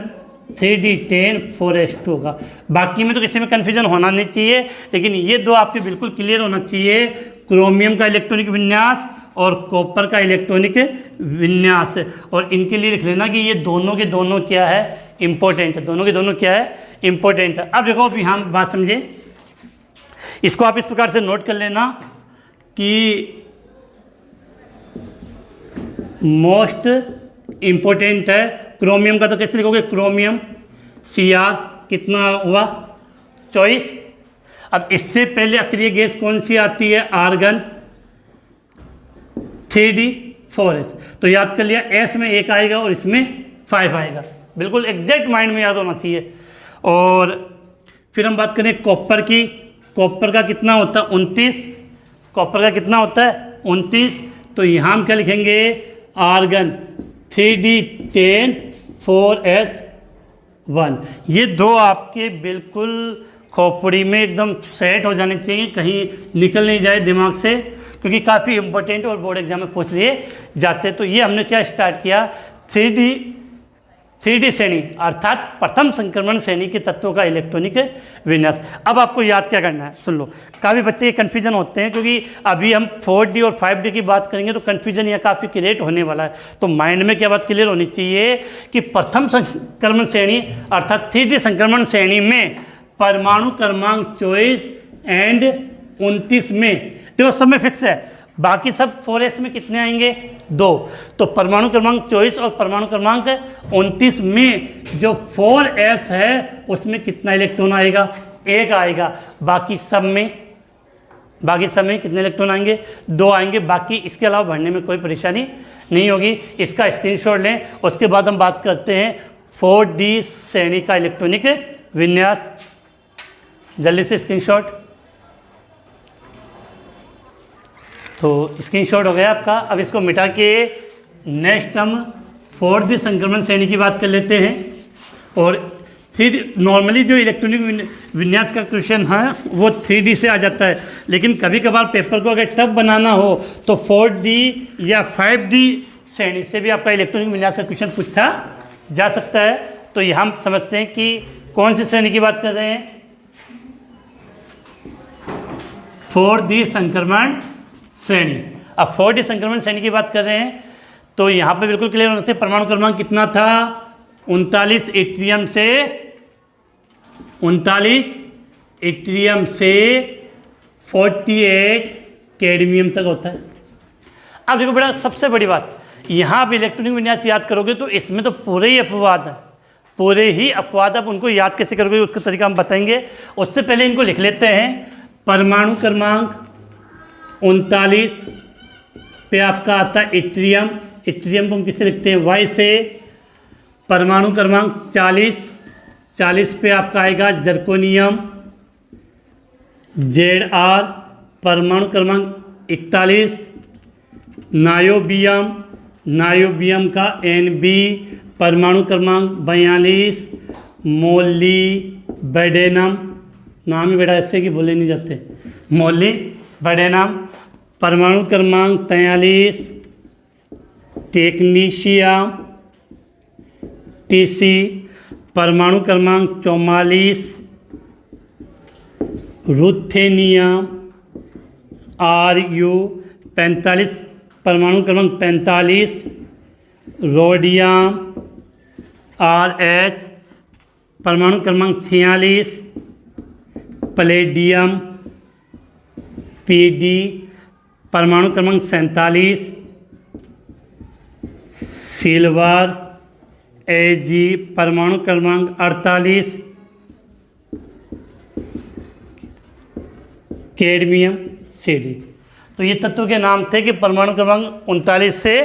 3D10 4s2 होगा। बाकी में तो किसी में कन्फ्यूजन होना नहीं चाहिए, लेकिन ये दो आपके बिल्कुल क्लियर होना चाहिए, क्रोमियम का इलेक्ट्रॉनिक विन्यास और कॉपर का इलेक्ट्रॉनिक विन्यास। और इनके लिए लिख लेना कि ये दोनों के दोनों क्या है, इंपॉर्टेंट है, दोनों के दोनों क्या है, इंपॉर्टेंट है। अब देखो, अभी हम बात समझे, इसको आप इस प्रकार से नोट कर लेना कि मोस्ट इंपॉर्टेंट है क्रोमियम का, तो कैसे लिखोगे, क्रोमियम Cr कितना हुआ 24। अब इससे पहले अक्रिय गैस कौन सी आती है, आर्गन 3D4s, तो याद कर लिया, S में 1 आएगा और इसमें 5 आएगा, बिल्कुल एग्जैक्ट माइंड में याद होना चाहिए। और फिर हम बात करें कॉपर की, कॉपर का कितना होता है 29, कॉपर का कितना होता है 29, तो यहाँ हम क्या लिखेंगे, आर्गन 3D10 4s1। ये दो आपके बिल्कुल खोपड़ी में एकदम सेट हो जाने चाहिए, कहीं निकल नहीं जाए दिमाग से, क्योंकि काफ़ी इंपॉर्टेंट और बोर्ड एग्जाम में पूछ लिए जाते। तो ये हमने क्या स्टार्ट किया, 3D श्रेणी अर्थात प्रथम संक्रमण श्रेणी के तत्वों का इलेक्ट्रॉनिक विन्यास। अब आपको याद क्या करना है, सुन लो, काफ़ी बच्चे कन्फ्यूजन होते हैं, क्योंकि अभी हम 4D और 5D की बात करेंगे तो कन्फ्यूजन यहाँ काफ़ी क्रिएट होने वाला है। तो माइंड में क्या बात क्लियर होनी चाहिए कि प्रथम संक्रमण श्रेणी अर्थात 3D संक्रमण श्रेणी में परमाणु क्रमांक 24 एंड 29 में, देखो सब में फिक्स है, बाकी सब 4s में कितने आएंगे 2, तो परमाणु क्रमांक 24 और परमाणु क्रमांक 29 में जो 4s है उसमें कितना इलेक्ट्रॉन आएगा, 1 आएगा। बाकी सब में कितने इलेक्ट्रॉन आएंगे, 2 आएंगे। बाकी इसके अलावा भरने में कोई परेशानी नहीं होगी। इसका स्क्रीनशॉट लें, उसके बाद हम बात करते हैं 4D श्रेणी का इलेक्ट्रॉनिक विन्यास। जल्दी से स्क्रीनशॉट, तो स्क्रीनशॉट हो गया आपका। अब इसको मिटा के नेक्स्ट हम 4D संक्रमण श्रेणी की बात कर लेते हैं। और 3D नॉर्मली जो इलेक्ट्रॉनिक विन्यास का क्वेश्चन है वो 3D से आ जाता है, लेकिन कभी कभार पेपर को अगर टफ बनाना हो तो 4D या 5D श्रेणी से भी आपका इलेक्ट्रॉनिक विन्यास का क्वेश्चन पूछा जा सकता है। तो ये हम समझते हैं कि कौन सी श्रेणी की बात कर रहे हैं, 4D संक्रमण श्रेणी। अब 4D संक्रमण श्रेणी की बात कर रहे हैं तो यहाँ पे बिल्कुल क्लियर होना चाहिए, परमाणु क्रमांक कितना था 39 इट्रियम से 48 कैडमियम तक होता है। अब देखो बेटा, सबसे बड़ी बात, यहाँ आप इलेक्ट्रॉनिक विन्यास याद करोगे तो इसमें तो पूरे ही अपवाद है, पूरे ही अपवाद। आप उनको याद कैसे करोगे उसका तरीका हम बताएंगे। उससे पहले इनको लिख लेते हैं। परमाणु क्रमांक 39 पे आपका आता है इट्रियम, इट्रियम को हम किससे लिखते हैं Y से। परमाणु क्रमांक 40 पे आपका आएगा जर्कोनियम ZR। परमाणु क्रमांक 41 नायोबियम का NB। परमाणु क्रमांक 42 मोलिब्डेनम, नाम ही बेटा ऐसे कि बोले नहीं जाते, मोलिब्डेनम। परमाणु क्रमांक 43 टेक्नीशियम TC। परमाणु क्रमांक 44 रुथेनियम RU। 45 परमाणु क्रमांक 45 रोडियम RH। परमाणु क्रमांक 46 प्लेडियम PD। परमाणु क्रमांक 47 सिल्वर AG। परमाणु क्रमांक 48 कैडमियम CD। तो ये तत्व के नाम थे कि परमाणु क्रमांक 39 से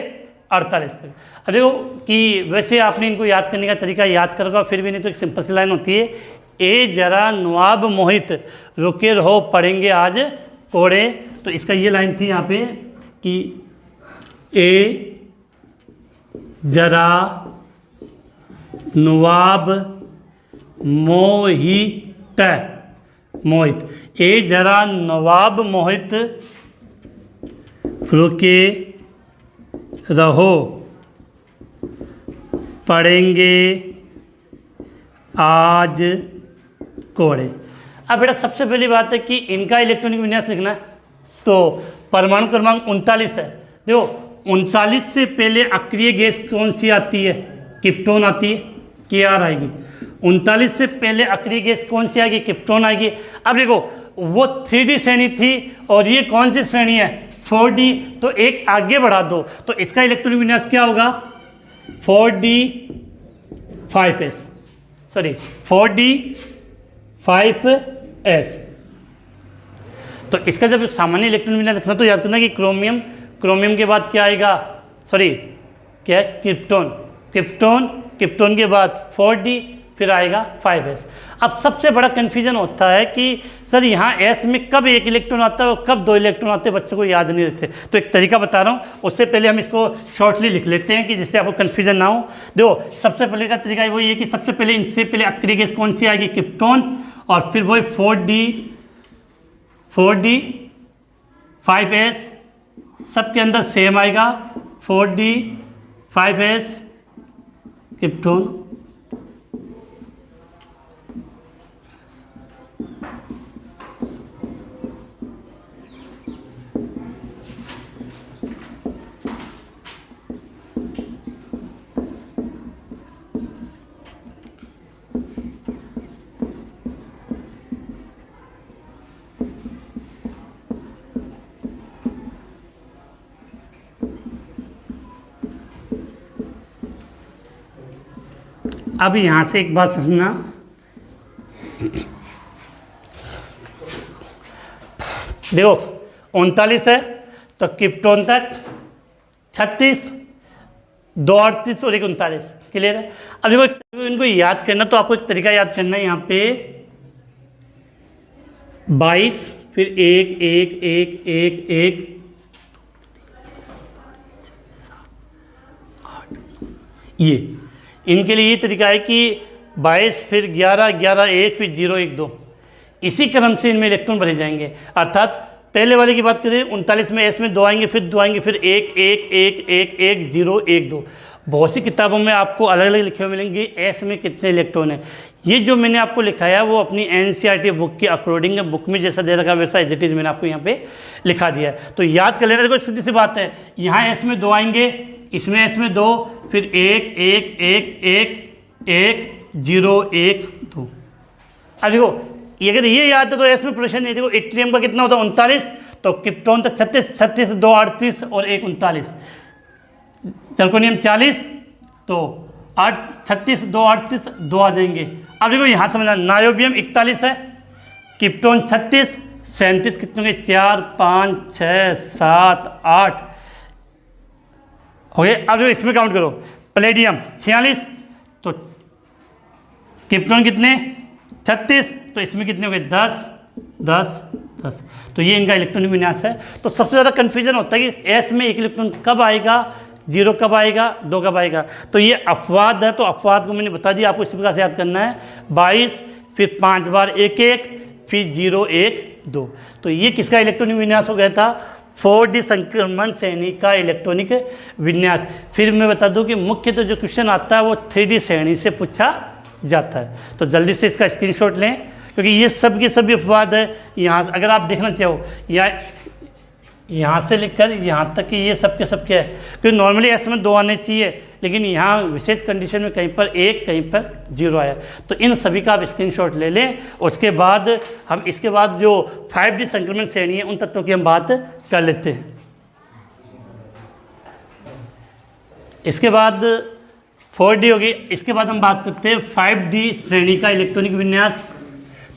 48 तक। अब देखो कि वैसे आपने इनको याद करने का तरीका याद करोगा, फिर भी नहीं तो एक सिंपल सी लाइन होती है, ए जरा नवाब मोहित रुके रहो पढ़ेंगे आज कोड़े। तो इसका ये लाइन थी यहाँ पे कि ए जरा नवाब मोहित, मोहित। ए जरा नवाब मोहित रुके रहो, पढ़ेंगे आज कोड़े। अब बेटा सबसे पहली बात है कि इनका इलेक्ट्रॉनिक विन्यास लिखना है, तो परमाणु क्रमांक 39 है। देखो 39 से पहले अक्रिय गैस कौन सी आती है? क्रिप्टोन आती है, Kr आएगी। 39 से पहले अक्रिय गैस कौन सी आएगी? क्रिप्टोन आएगी। अब देखो वो 3D श्रेणी थी और ये कौन सी श्रेणी है? 4D। तो एक आगे बढ़ा दो, तो इसका इलेक्ट्रॉनिक विन्यास क्या होगा? 4D5s, sorry 4D5s। तो इसका जब सामान्य इलेक्ट्रॉनिक विन्यास लिखना तो याद करना कि क्रोमियम, क्रोमियम के बाद क्या आएगा? सॉरी क्या है? क्रिप्टोन, क्रिप्टोन, क्रिप्टोन के बाद 4D, फिर आएगा 5s। अब सबसे बड़ा कन्फ्यूजन होता है कि सर यहाँ s में कब एक इलेक्ट्रॉन आता है और कब 2 इलेक्ट्रॉन आते हैं, बच्चों को याद नहीं रहते। तो एक तरीका बता रहा हूँ, उससे पहले हम इसको शॉर्टली लिख लेते हैं कि जिससे आपको कन्फ्यूजन ना हो। देखो सबसे पहले का तरीका वो ये कि सबसे पहले इनसे पहले अक्रिय गैस कौन सी आएगी? क्रिप्टोन, और फिर वही 4D5s, सबके अंदर सेम आएगा 4D5s क्रिप्टोन। अब यहाँ से एक बात समझना, देखो 39 है तो क्रिप्टोन तक 36, 2 38 और 1 39, क्लियर है। अब देखो इनको याद करना, तो आपको एक तरीका याद करना है, यहाँ पे 22, फिर 1 1 1 1 1, ये इनके लिए ये तरीका है कि 22 फिर 11 11 1 फिर 0 1 2, इसी क्रम से इनमें इलेक्ट्रॉन भरे जाएंगे। अर्थात पहले वाले की बात करें 39 में एस में 2 आएंगे, फिर 2 आएंगे, फिर 1 1 1 1 1 0 1 2। बहुत सी किताबों में आपको अलग अलग लिखे हुए मिलेंगे एस में कितने इलेक्ट्रॉन है। ये जो मैंने आपको लिखाया वो अपनी NCERT बुक के अकॉर्डिंग है, बुक में जैसा दे रखा वैसा एज इट इज़ मैंने आपको यहाँ पे लिखा दिया है। तो याद कर लेना, देखो सीधी सी बात है, यहाँ एस में 2 आएंगे, इसमें एस में 2, फिर 1 1 1 1 1 0 1 2। अब देखो अगर ये याद है तो एस में प्रश्न नहीं। देखो इट्रियम का कितना होता है? 39, तो क्रिप्टोन तक 36 36 2 38 और 1 39, जर्कोनियम 40, तो 8 36 2 38 2 आ जाएंगे। अब देखो यहाँ समझना, नायोबियम 41 है, क्रिप्टोन 36 37 कितने होंगे? 4 5 6 7 8 हो गए। अब देखो इसमें काउंट करो, प्लेडियम 46, तो क्रिप्टोन कितने? 36, तो इसमें कितने हो गए? 10 10 10। तो ये इनका इलेक्ट्रॉनिक विन्यास है। तो सबसे ज़्यादा कन्फ्यूजन होता है कि एस में एक इलेक्ट्रॉन कब आएगा, 0 कब आएगा, 2 कब आएगा। तो ये अपवाद है, तो अपवाद को मैंने बता दिया, आपको इसी प्रकार से याद करना है। 22 फिर 5 बार 1 1 फिर 0 1 2। तो ये किसका इलेक्ट्रॉनिक विन्यास हो गया था? 4D संक्रमण श्रेणी का इलेक्ट्रॉनिक विन्यास। फिर मैं बता दूं कि मुख्य तो जो क्वेश्चन आता है वो 3D श्रेणी से पूछा जाता है। तो जल्दी से इसका स्क्रीनशॉट लें, क्योंकि ये सब के सभी अपवाद है। यहाँ अगर आप देखना चाहो यहाँ से लेकर यहाँ तक कि ये सब के सब क्या है, क्योंकि नॉर्मली एस में 2 आने चाहिए, लेकिन यहाँ विशेष कंडीशन में कहीं पर 1 कहीं पर 0 आया। तो इन सभी का आप स्क्रीनशॉट ले लें। उसके बाद हम इसके बाद जो 5D संक्रमण श्रेणी है उन तत्वों की हम बात कर लेते हैं। इसके बाद 4D होगी, इसके बाद हम बात करते हैं 5D श्रेणी का इलेक्ट्रॉनिक विन्यास।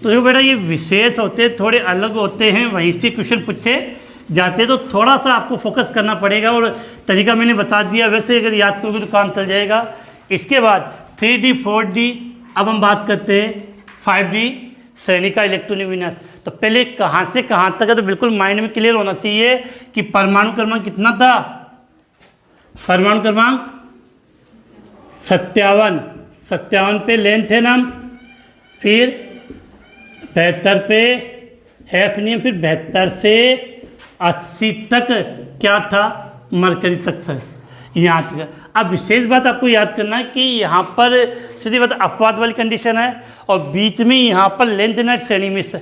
तो देखो बेटा ये विशेष होते हैं, थोड़े अलग होते हैं, वहीं से क्वेश्चन पूछे जाते हैं, तो थोड़ा सा आपको फोकस करना पड़ेगा। और तरीका मैंने बता दिया, वैसे अगर याद करोगे तो काम चल जाएगा। इसके बाद 3D 4D, अब हम बात करते हैं 5D श्रेणी का इलेक्ट्रॉनिक विन्यास। तो पहले कहाँ से कहाँ तक है तो बिल्कुल माइंड में क्लियर होना चाहिए कि परमाणु क्रमांक कितना था? परमाणु क्रमांक 57 पे लेंथ है ना, फिर 72 पे हैफनियम, फिर 72 से 80 तक क्या था, मरकरी तक था, यहाँ तक। अब विशेष बात आपको याद करना है कि यहाँ पर सीधी बात अपवाद वाली कंडीशन है और बीच में यहाँ पर लेंथेनाइट श्रेणी मिस है,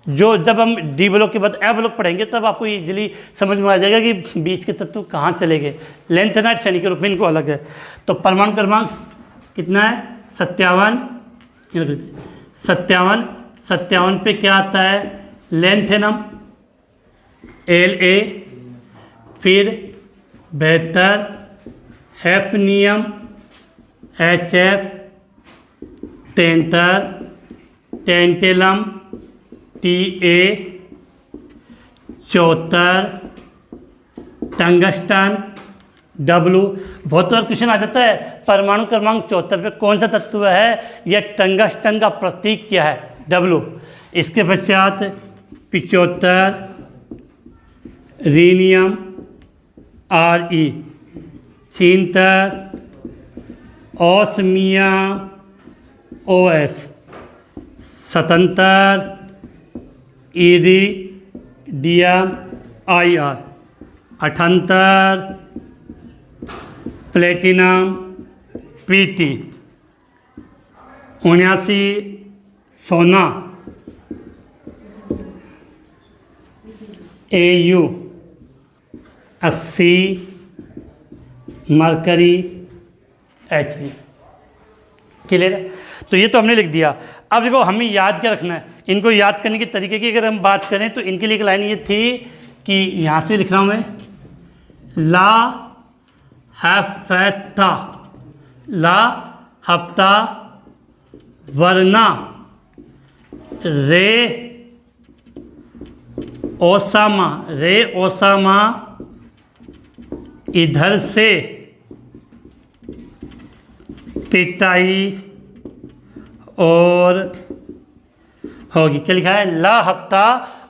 जो जब हम डी ब्लॉक के बाद ए ब्लॉक पढ़ेंगे तब आपको इजीली समझ में आ जाएगा कि बीच के तत्व कहाँ चले गए। लेंथेनाइट श्रेणी के रूप में इनको अलग है। तो परमाणु क्रमांक कितना है, 57। 57 पे क्या आता है, लेंथेनम La, फिर 72 hafnium HF, 73 tantalum TA, 74 tungsten W। बहुत बार क्वेश्चन आ जाता है परमाणु क्रमांक 74 पे कौन सा तत्व है या टंगस्टन का प्रतीक क्या है, W। इसके पश्चात 75 rhenium Re, 76 osmium OS, 77 iridium IR, 78 platinum PT, 79 सोना AU, 80 मरकरी Hg। क्लियर है। तो ये तो हमने लिख दिया। अब देखो हमें याद क्या रखना है, इनको याद करने के तरीके की अगर हम बात करें तो इनके लिए एक लाइन ये थी कि यहाँ से लिख रहा हूँ मैं, ला हफ्ता, ला हफ्ता वरना रे ओसामा इधर से पिटाई और होगी। क्या लिखा है, ला हफ्ता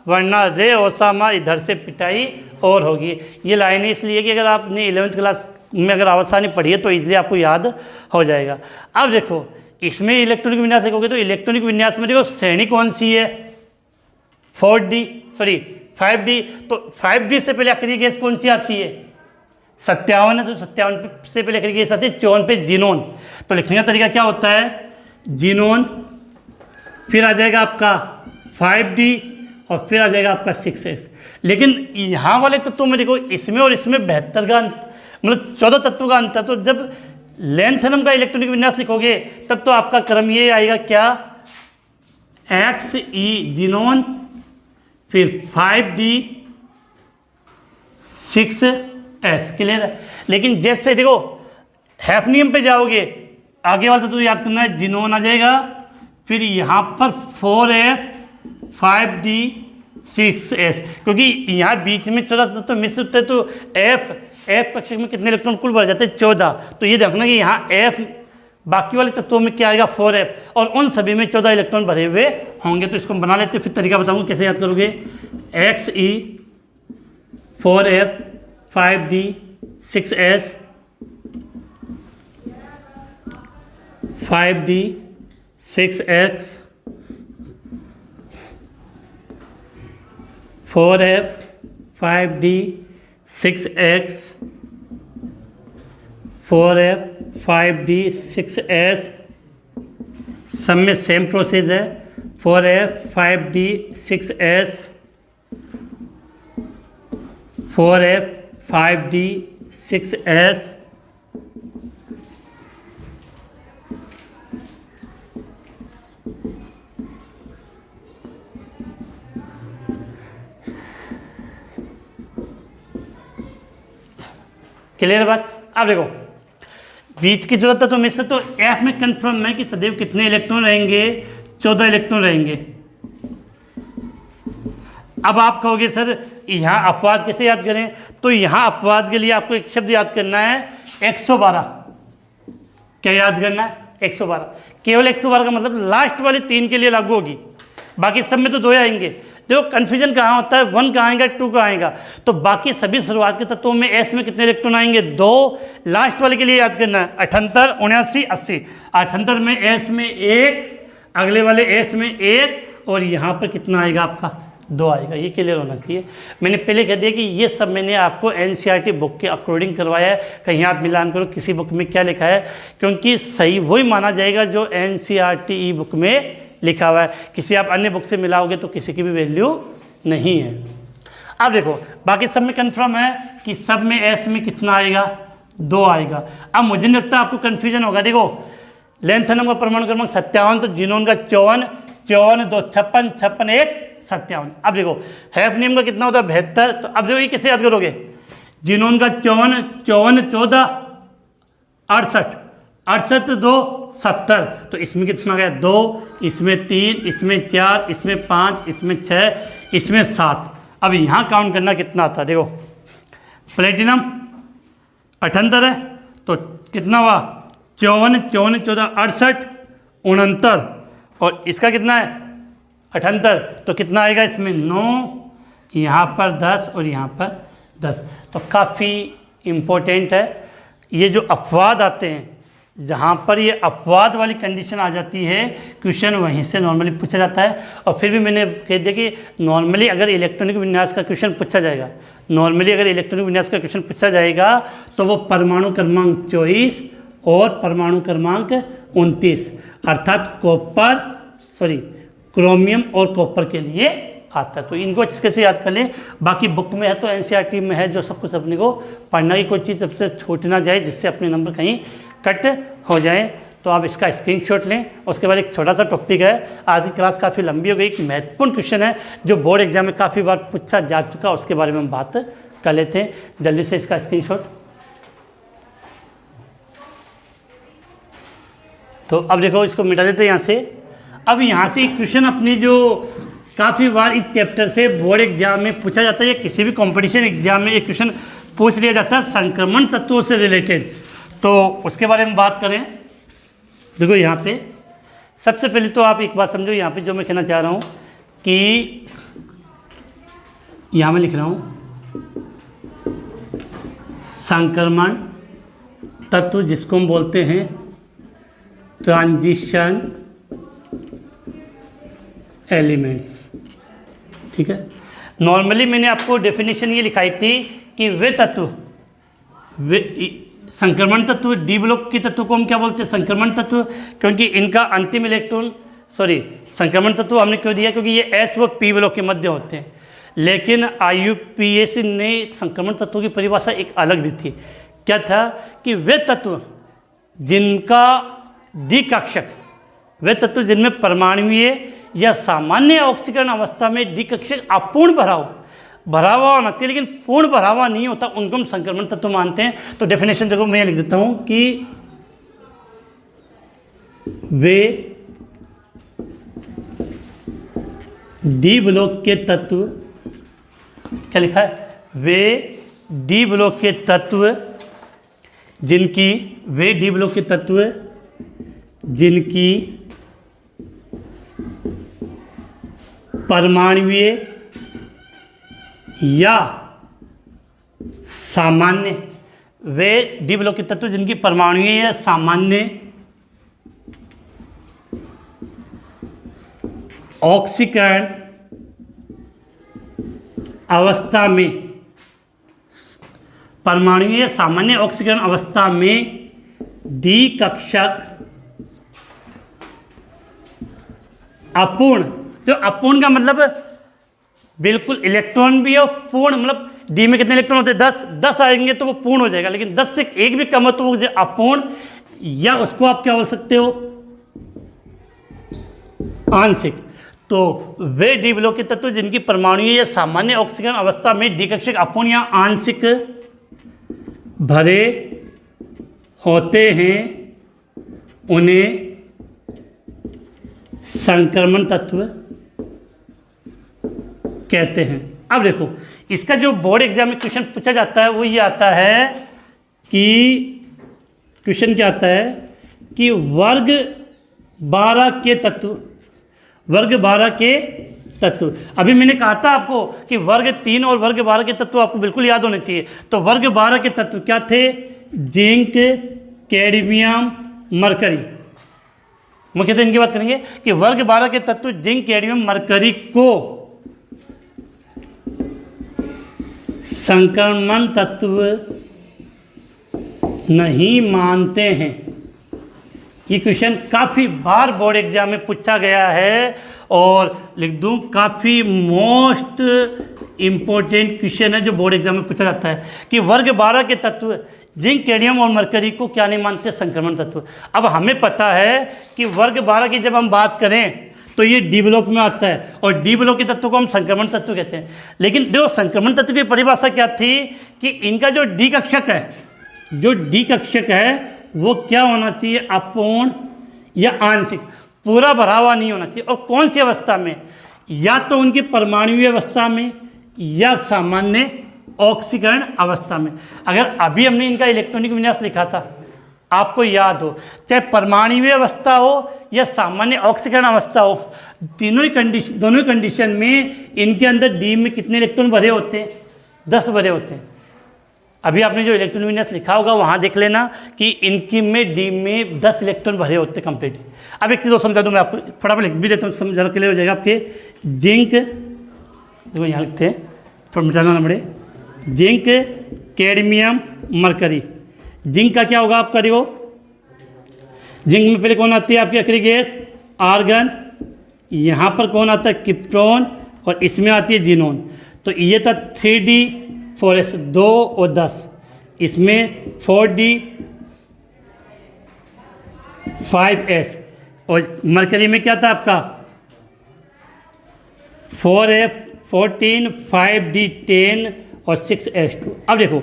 वरना रे ओसामा इधर से पिटाई और होगी। ये लाइन है इसलिए कि अगर आपने 11वीं क्लास में अगर अवस्थानी पढ़ी है तो इसलिए आपको याद हो जाएगा। अब देखो इसमें इलेक्ट्रॉनिक विन्यास देखोगे तो इलेक्ट्रॉनिक विन्यास में देखो श्रेणी कौन सी है, 5D। तो 5D से पहले आखिरी गैस कौन सी आती है, 57 है। तो 57 से पहले आखिरी गैस आती है 54 पे जीनोन। तो लिखने का तरीका क्या होता है, जीनोन, फिर आ जाएगा आपका 5D और फिर आ जाएगा आपका 6S। लेकिन यहाँ वाले तत्वों में देखो इसमें और इसमें 72 का मतलब 14 तत्वों का अंतर। तो जब लेंथेनम का इलेक्ट्रॉनिक विन्यास लिखोगे तब तो आपका क्रम ये आएगा क्या, XE जीनोन, फिर 5D 6S। क्लियर है। लेकिन जैसे देखो हैफनियम पे जाओगे आगे वाला तो याद करना है, जीनोन आ जाएगा, फिर यहाँ पर 4F 5D 6S, क्योंकि यहाँ बीच में 14 तत्व मिश्र होते हैं। तो F कक्षक में कितने इलेक्ट्रॉन कुल बढ़ जाते हैं, 14। तो ये देखना कि यहाँ F बाकी वाले तत्वों में क्या आएगा, 4F, और उन सभी में 14 इलेक्ट्रॉन भरे हुए होंगे। तो इसको बना लेते हैं, फिर तरीका बताऊंगा कैसे याद करोगे। XE 4F 5D 6S 5D 6X 4F 5D 6X 4F 5D 6S, सब में सेम प्रोसेस है। 4F 5D 6S 4F 5D 6S clear बात। अब देखो बीच की जरूरत है तो में से तो F में कंफर्म है कि सदैव कितने इलेक्ट्रॉन रहेंगे, 14 इलेक्ट्रॉन रहेंगे। अब आप कहोगे सर यहाँ अपवाद कैसे याद करें, तो यहाँ अपवाद के लिए आपको एक शब्द याद करना है 112। क्या याद करना है, 112। केवल 112 का मतलब लास्ट वाले 3 के लिए लागू होगी, बाकी सब में तो 2 आएंगे। देखो कन्फ्यूजन कहाँ होता है, 1 कहाँ आएगा, 2 कहाँ आएगा। तो बाकी सभी शुरुआत के तत्वों में S में कितने इलेक्ट्रॉन आएंगे, 2। लास्ट वाले के लिए याद करना है 78 79 80। 78 में S में 1 अगले वाले एस में 1 और यहाँ पर कितना आएगा आपका 2 आएगा। ये क्लियर होना चाहिए। मैंने पहले कह दिया कि ये सब मैंने आपको एनसीईआरटी बुक के अकॉर्डिंग करवाया है। कहीं आप मिलान करो किसी बुक में क्या लिखा है, क्योंकि सही वही माना जाएगा जो एनसीईआरटी ई बुक में लिखा हुआ है। किसी आप अन्य बुक से मिलाओगे तो किसी की भी वैल्यू नहीं है। अब देखो बाकी सब में कन्फर्म है कि सब में एस में कितना आएगा 2 आएगा। अब मुझे नहीं लगता आपको कन्फ्यूजन होगा। देखो लेंथनम का परमाणु क्रमांक 57, तो जीनोन का 54, 54 2 56, 56 1 57। अब देखो हैफनियम का कितना होता है 72। तो अब देखो ये कैसे याद करोगे, जीनोन का 54, 54 14 68, 68 2 70। तो इसमें कितना गया 2, इसमें 3, इसमें 4, इसमें 5, इसमें 6, इसमें 7। अब यहाँ काउंट करना कितना आता है। देखो प्लेटिनम 78 है, तो कितना हुआ 54, 54 14 68 69, और इसका कितना है 78। तो कितना आएगा इसमें 9, यहाँ पर 10 और यहाँ पर 10। तो काफ़ी इम्पोर्टेंट है। ये जो अपवाद आते हैं, जहाँ पर ये अपवाद वाली कंडीशन आ जाती है, क्वेश्चन वहीं से नॉर्मली पूछा जाता है। और फिर भी मैंने कह दिया कि नॉर्मली अगर इलेक्ट्रॉनिक विन्यास का क्वेश्चन पूछा जाएगा, नॉर्मली अगर इलेक्ट्रॉनिक विन्यास का क्वेश्चन पूछा जाएगा तो वो परमाणु क्रमांक 24 और परमाणु क्रमांक 29 अर्थात क्रोमियम और कॉपर के लिए आता है। तो इनको अच्छे से याद कर लें। बाकी बुक में है तो एनसीईआरटी में है, जो सब कुछ अपने को पढ़ना की कोई चीज़ सबसे छूट ना जाए, जिससे अपने नंबर कहीं कट हो जाए। तो आप इसका स्क्रीनशॉट लें। उसके बाद एक छोटा सा टॉपिक है, आज की क्लास काफ़ी लंबी हो गई, एक महत्वपूर्ण क्वेश्चन है जो बोर्ड एग्जाम में काफ़ी बार पूछा जा चुका, उसके बारे में हम बात कर लेते हैं। जल्दी से इसका स्क्रीनशॉट। तो अब देखो इसको मिटा देते हैं यहाँ से। अब यहाँ से एक क्वेश्चन अपनी जो काफ़ी बार इस चैप्टर से बोर्ड एग्जाम में पूछा जाता है या किसी भी कंपटीशन एग्जाम में एक क्वेश्चन पूछ लिया जाता है संक्रमण तत्वों से रिलेटेड। तो उसके बारे में बात करें। देखो यहाँ पे सबसे पहले तो आप एक बात समझो, यहाँ पे जो मैं कहना चाह रहा हूँ कि यहाँ मैं लिख रहा हूँ संक्रमण तत्व, जिसको हम बोलते हैं ट्रांजिशन एलिमेंट्स। ठीक है, नॉर्मली मैंने आपको डेफिनेशन ये लिखाई थी कि वे तत्व, वे संक्रमण तत्व, डी ब्लॉक के तत्व को हम क्या बोलते हैं संक्रमण तत्व, क्योंकि इनका अंतिम इलेक्ट्रॉन संक्रमण तत्व हमने क्यों दिया, क्योंकि ये एस व पी ब्लॉक के मध्य होते हैं। लेकिन IUPAC ने संक्रमण तत्वों की परिभाषा एक अलग दी थी। क्या था कि वे तत्व जिनका डी कक्षक, वे तत्व जिनमें परमाणुीय या सामान्य ऑक्सीकरण अवस्था में डी कक्षक अपूर्ण भरा हुआ होना चाहिए, लेकिन पूर्ण भरा हुआ नहीं होता, उनको हम संक्रमण तत्व मानते हैं। तो डेफिनेशन देखो मैं लिख देता हूं कि वे डी ब्लॉक के तत्व, क्या लिखा है, वे डी ब्लॉक के तत्व जिनकी, वे डी ब्लॉक के तत्व जिनकी परमाणुीय या सामान्य, वे डी ब्लॉक के तत्व जिनकी परमाणुीय या सामान्य ऑक्सीकरण अवस्था में, परमाणुीय या सामान्य ऑक्सीकरण अवस्था में डी कक्षक अपूर्ण, तो अपूर्ण का मतलब बिल्कुल इलेक्ट्रॉन भी है, पूर्ण मतलब डी में कितने इलेक्ट्रॉन होते हैं 10 आएंगे तो वो पूर्ण हो जाएगा, लेकिन 10 से एक भी कम हो तो वो अपूर्ण, या उसको आप क्या बोल सकते हो आंशिक। तो वे डी ब्लॉक के तत्व जिनकी परमाणुीय या सामान्य ऑक्सीकरण अवस्था में डी कक्षक अपूर्ण या आंशिक भरे होते हैं उन्हें संक्रमण तत्व कहते हैं। अब देखो इसका जो बोर्ड एग्जाम में क्वेश्चन पूछा जाता है वो ये आता है कि क्वेश्चन क्या आता है कि वर्ग 12 के तत्व, वर्ग 12 के तत्व। अभी मैंने कहा था आपको कि वर्ग 3 और वर्ग 12 के तत्व आपको बिल्कुल याद होने चाहिए। तो वर्ग 12 के तत्व क्या थे, जिंक, कैडमियम, मरकरी। मुख्यतः इनकी बात करेंगे कि वर्ग 12 के तत्व जिंक, कैडमियम, मरकरी को संक्रमण तत्व नहीं मानते हैं। ये क्वेश्चन काफ़ी बार बोर्ड एग्जाम में पूछा गया है और लिख दूँ काफ़ी मोस्ट इम्पोर्टेंट क्वेश्चन है जो बोर्ड एग्जाम में पूछा जाता है कि वर्ग 12 के तत्व जिंक, कैडमियम और मरकरी को क्या नहीं मानते, संक्रमण तत्व। अब हमें पता है कि वर्ग 12 की जब हम बात करें तो ये डी ब्लॉक में आता है और डी ब्लॉक के तत्व को हम संक्रमण तत्व कहते हैं। लेकिन देखो संक्रमण तत्व की परिभाषा क्या थी कि इनका जो डी कक्षक है, जो डी कक्षक है वो क्या होना चाहिए, अपूर्ण या आंशिक, पूरा भरा हुआ नहीं होना चाहिए। और कौन सी अवस्था में, या तो उनकी परमाणुवीय अवस्था में या सामान्य ऑक्सीकरण अवस्था में। अगर अभी हमने इनका इलेक्ट्रॉनिक विन्यास लिखा था, आपको याद हो, चाहे परमाणुवीय अवस्था हो या सामान्य ऑक्सीकरण अवस्था हो, दोनों ही कंडीशन में इनके अंदर डी में कितने इलेक्ट्रॉन भरे होते हैं, 10 भरे होते हैं। अभी आपने जो इलेक्ट्रॉन विन्यास लिखा होगा वहाँ देख लेना कि इनकी में डी में 10 इलेक्ट्रॉन भरे होते हैं कंप्लीट। अब एक चीज़ और समझा दूँ मैं आपको, फटाफट लिख भी देता हूँ, समझा क्लियर हो जाएगा आपके। जिंक, देखो यहाँ लिखते हैं, थोड़ा मिटाना ना पड़े, जिंक, कैडमियम, मरकरी। जिंक का क्या होगा आपका, देखो जिंक में पहले कौन आती है आपकी अक्रिय गैस, आर्गन, यहाँ पर कौन आता है, क्रिप्टॉन, और इसमें आती है जीनोन। तो ये था 3D4S 2 और 10, इसमें 4D5S, और मरकरी में क्या था आपका 4F14 5D10 और 6S2। अब देखो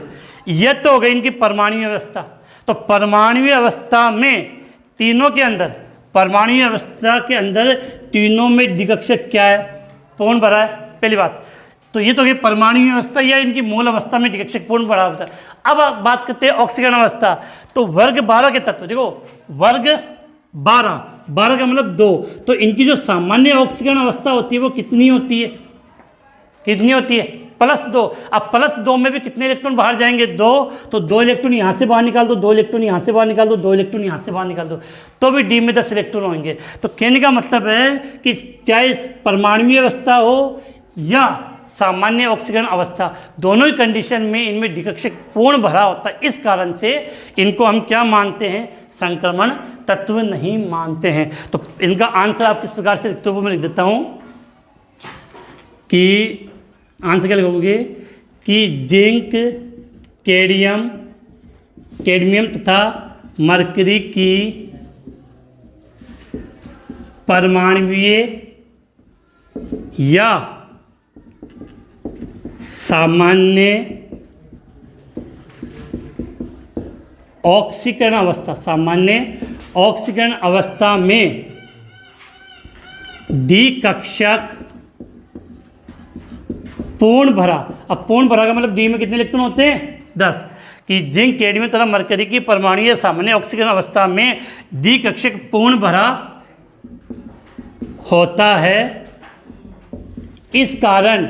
ये तो हो गई इनकी परमाणुवीय अवस्था। तो परमाणुवीय अवस्था में तीनों के अंदर, परमाणुवीय अवस्था के अंदर तीनों में डी कक्षक क्या है, पूर्ण भरा है, पहली बात। तो ये तो गई परमाणुवीय अवस्था या इनकी मूल अवस्था में डी कक्षक पूर्ण भरा होता है। अब आप बात करते हैं ऑक्सीकरण अवस्था। तो वर्ग 12 के तत्व, देखो वर्ग 12 का मतलब 2, तो इनकी जो सामान्य ऑक्सीकरण अवस्था होती है वो कितनी होती है, कितनी होती है, +2। अब +2 में भी कितने इलेक्ट्रॉन बाहर जाएंगे, 2, तो 2 इलेक्ट्रॉन यहाँ से बाहर निकाल दो, 2 इलेक्ट्रॉन यहाँ से बाहर निकाल दो, 2 इलेक्ट्रॉन यहाँ से बाहर निकाल दो, तो भी डी में 10 इलेक्ट्रॉन होंगे। तो कहने का मतलब है कि चाहे परमाणुवीय अवस्था हो या सामान्य ऑक्सीकरण अवस्था, दोनों ही कंडीशन में इनमें डी कक्षक पूर्ण भरा होता है। इस कारण से इनको हम क्या मानते हैं, संक्रमण तत्व नहीं मानते हैं। तो इनका आंसर आप किस प्रकार से लिखते हो वो मैं लिख देता हूँ कि आंसर क्या लिखोगे कि जिंक, कैडमियम तथा मरकरी की परमाणुवीय या सामान्य ऑक्सीकरण अवस्था, सामान्य ऑक्सीकरण अवस्था में डी कक्षक पूर्ण भरा। अब पूर्ण भरा का मतलब डी में कितने इलेक्ट्रॉन होते हैं, 10। कि जिंक, कैडमियम तथा मरकरी की परमाणुवीय सामान्य ऑक्सीकरण अवस्था में डी कक्षक पूर्ण भरा होता है। इस कारण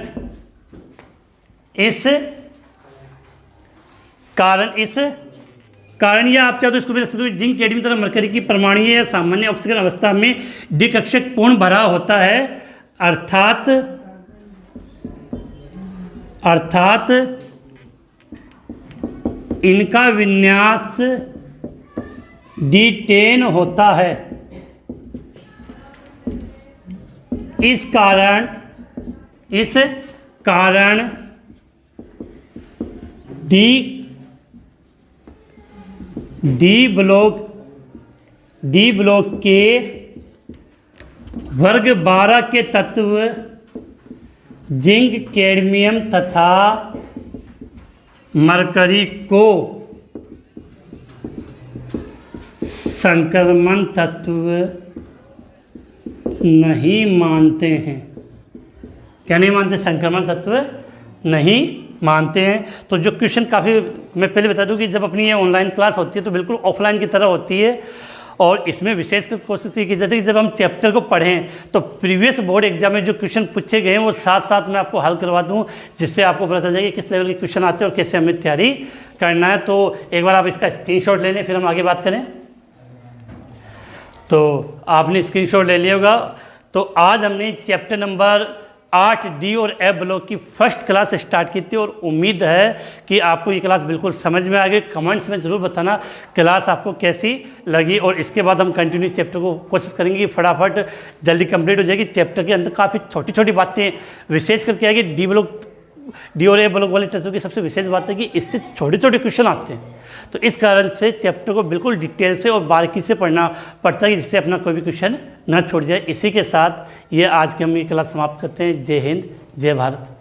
या आप चाहो तो इसको भी रख सकते हो, जिंक, कैडमियम तथा मरकरी की परमाणुवीय या सामान्य ऑक्सीकरण अवस्था में डी कक्षक पूर्ण भरा होता है, अर्थात इनका विन्यास D10 होता है। इस कारण डी ब्लॉक के वर्ग 12 के तत्व जिंक, कैडमियम तथा मरकरी को संक्रमण तत्व नहीं मानते हैं। क्या नहीं मानते, संक्रमण तत्व नहीं मानते हैं। तो जो क्वेश्चन काफ़ी, मैं पहले बता दूं कि जब अपनी ये ऑनलाइन क्लास होती है तो बिल्कुल ऑफलाइन की तरह होती है, और इसमें विशेष कोशिश ये की जाती है कि जब हम चैप्टर को पढ़ें तो प्रीवियस बोर्ड एग्जाम में जो क्वेश्चन पूछे गए हैं वो साथ साथ मैं आपको हल करवा दूं, जिससे आपको पता चल जाए कि किस लेवल के क्वेश्चन आते हैं और कैसे हमें तैयारी करना है। तो एक बार आप इसका स्क्रीनशॉट ले लें, फिर हम आगे बात करें। तो आपने स्क्रीनशॉट ले लिया होगा। तो आज हमने चैप्टर नंबर 8 डी और एफ ब्लॉक की फर्स्ट क्लास स्टार्ट की थी और उम्मीद है कि आपको ये क्लास बिल्कुल समझ में आ गई। कमेंट्स में ज़रूर बताना क्लास आपको कैसी लगी, और इसके बाद हम कंटिन्यू चैप्टर को कोशिश करेंगे कि फटाफट जल्दी कंप्लीट हो जाएगी। चैप्टर के अंदर काफ़ी छोटी छोटी बातें विशेष करके आएगी। डी और ए ब्लॉक वाले तत्वों की सबसे विशेष बात है कि इससे छोटे छोटे क्वेश्चन आते हैं, तो इस कारण से चैप्टर को बिल्कुल डिटेल से और बारीकी से पढ़ना पड़ता है जिससे अपना कोई भी क्वेश्चन न छूट जाए। इसी के साथ ये आज की हम ये क्लास समाप्त करते हैं। जय हिंद, जय भारत।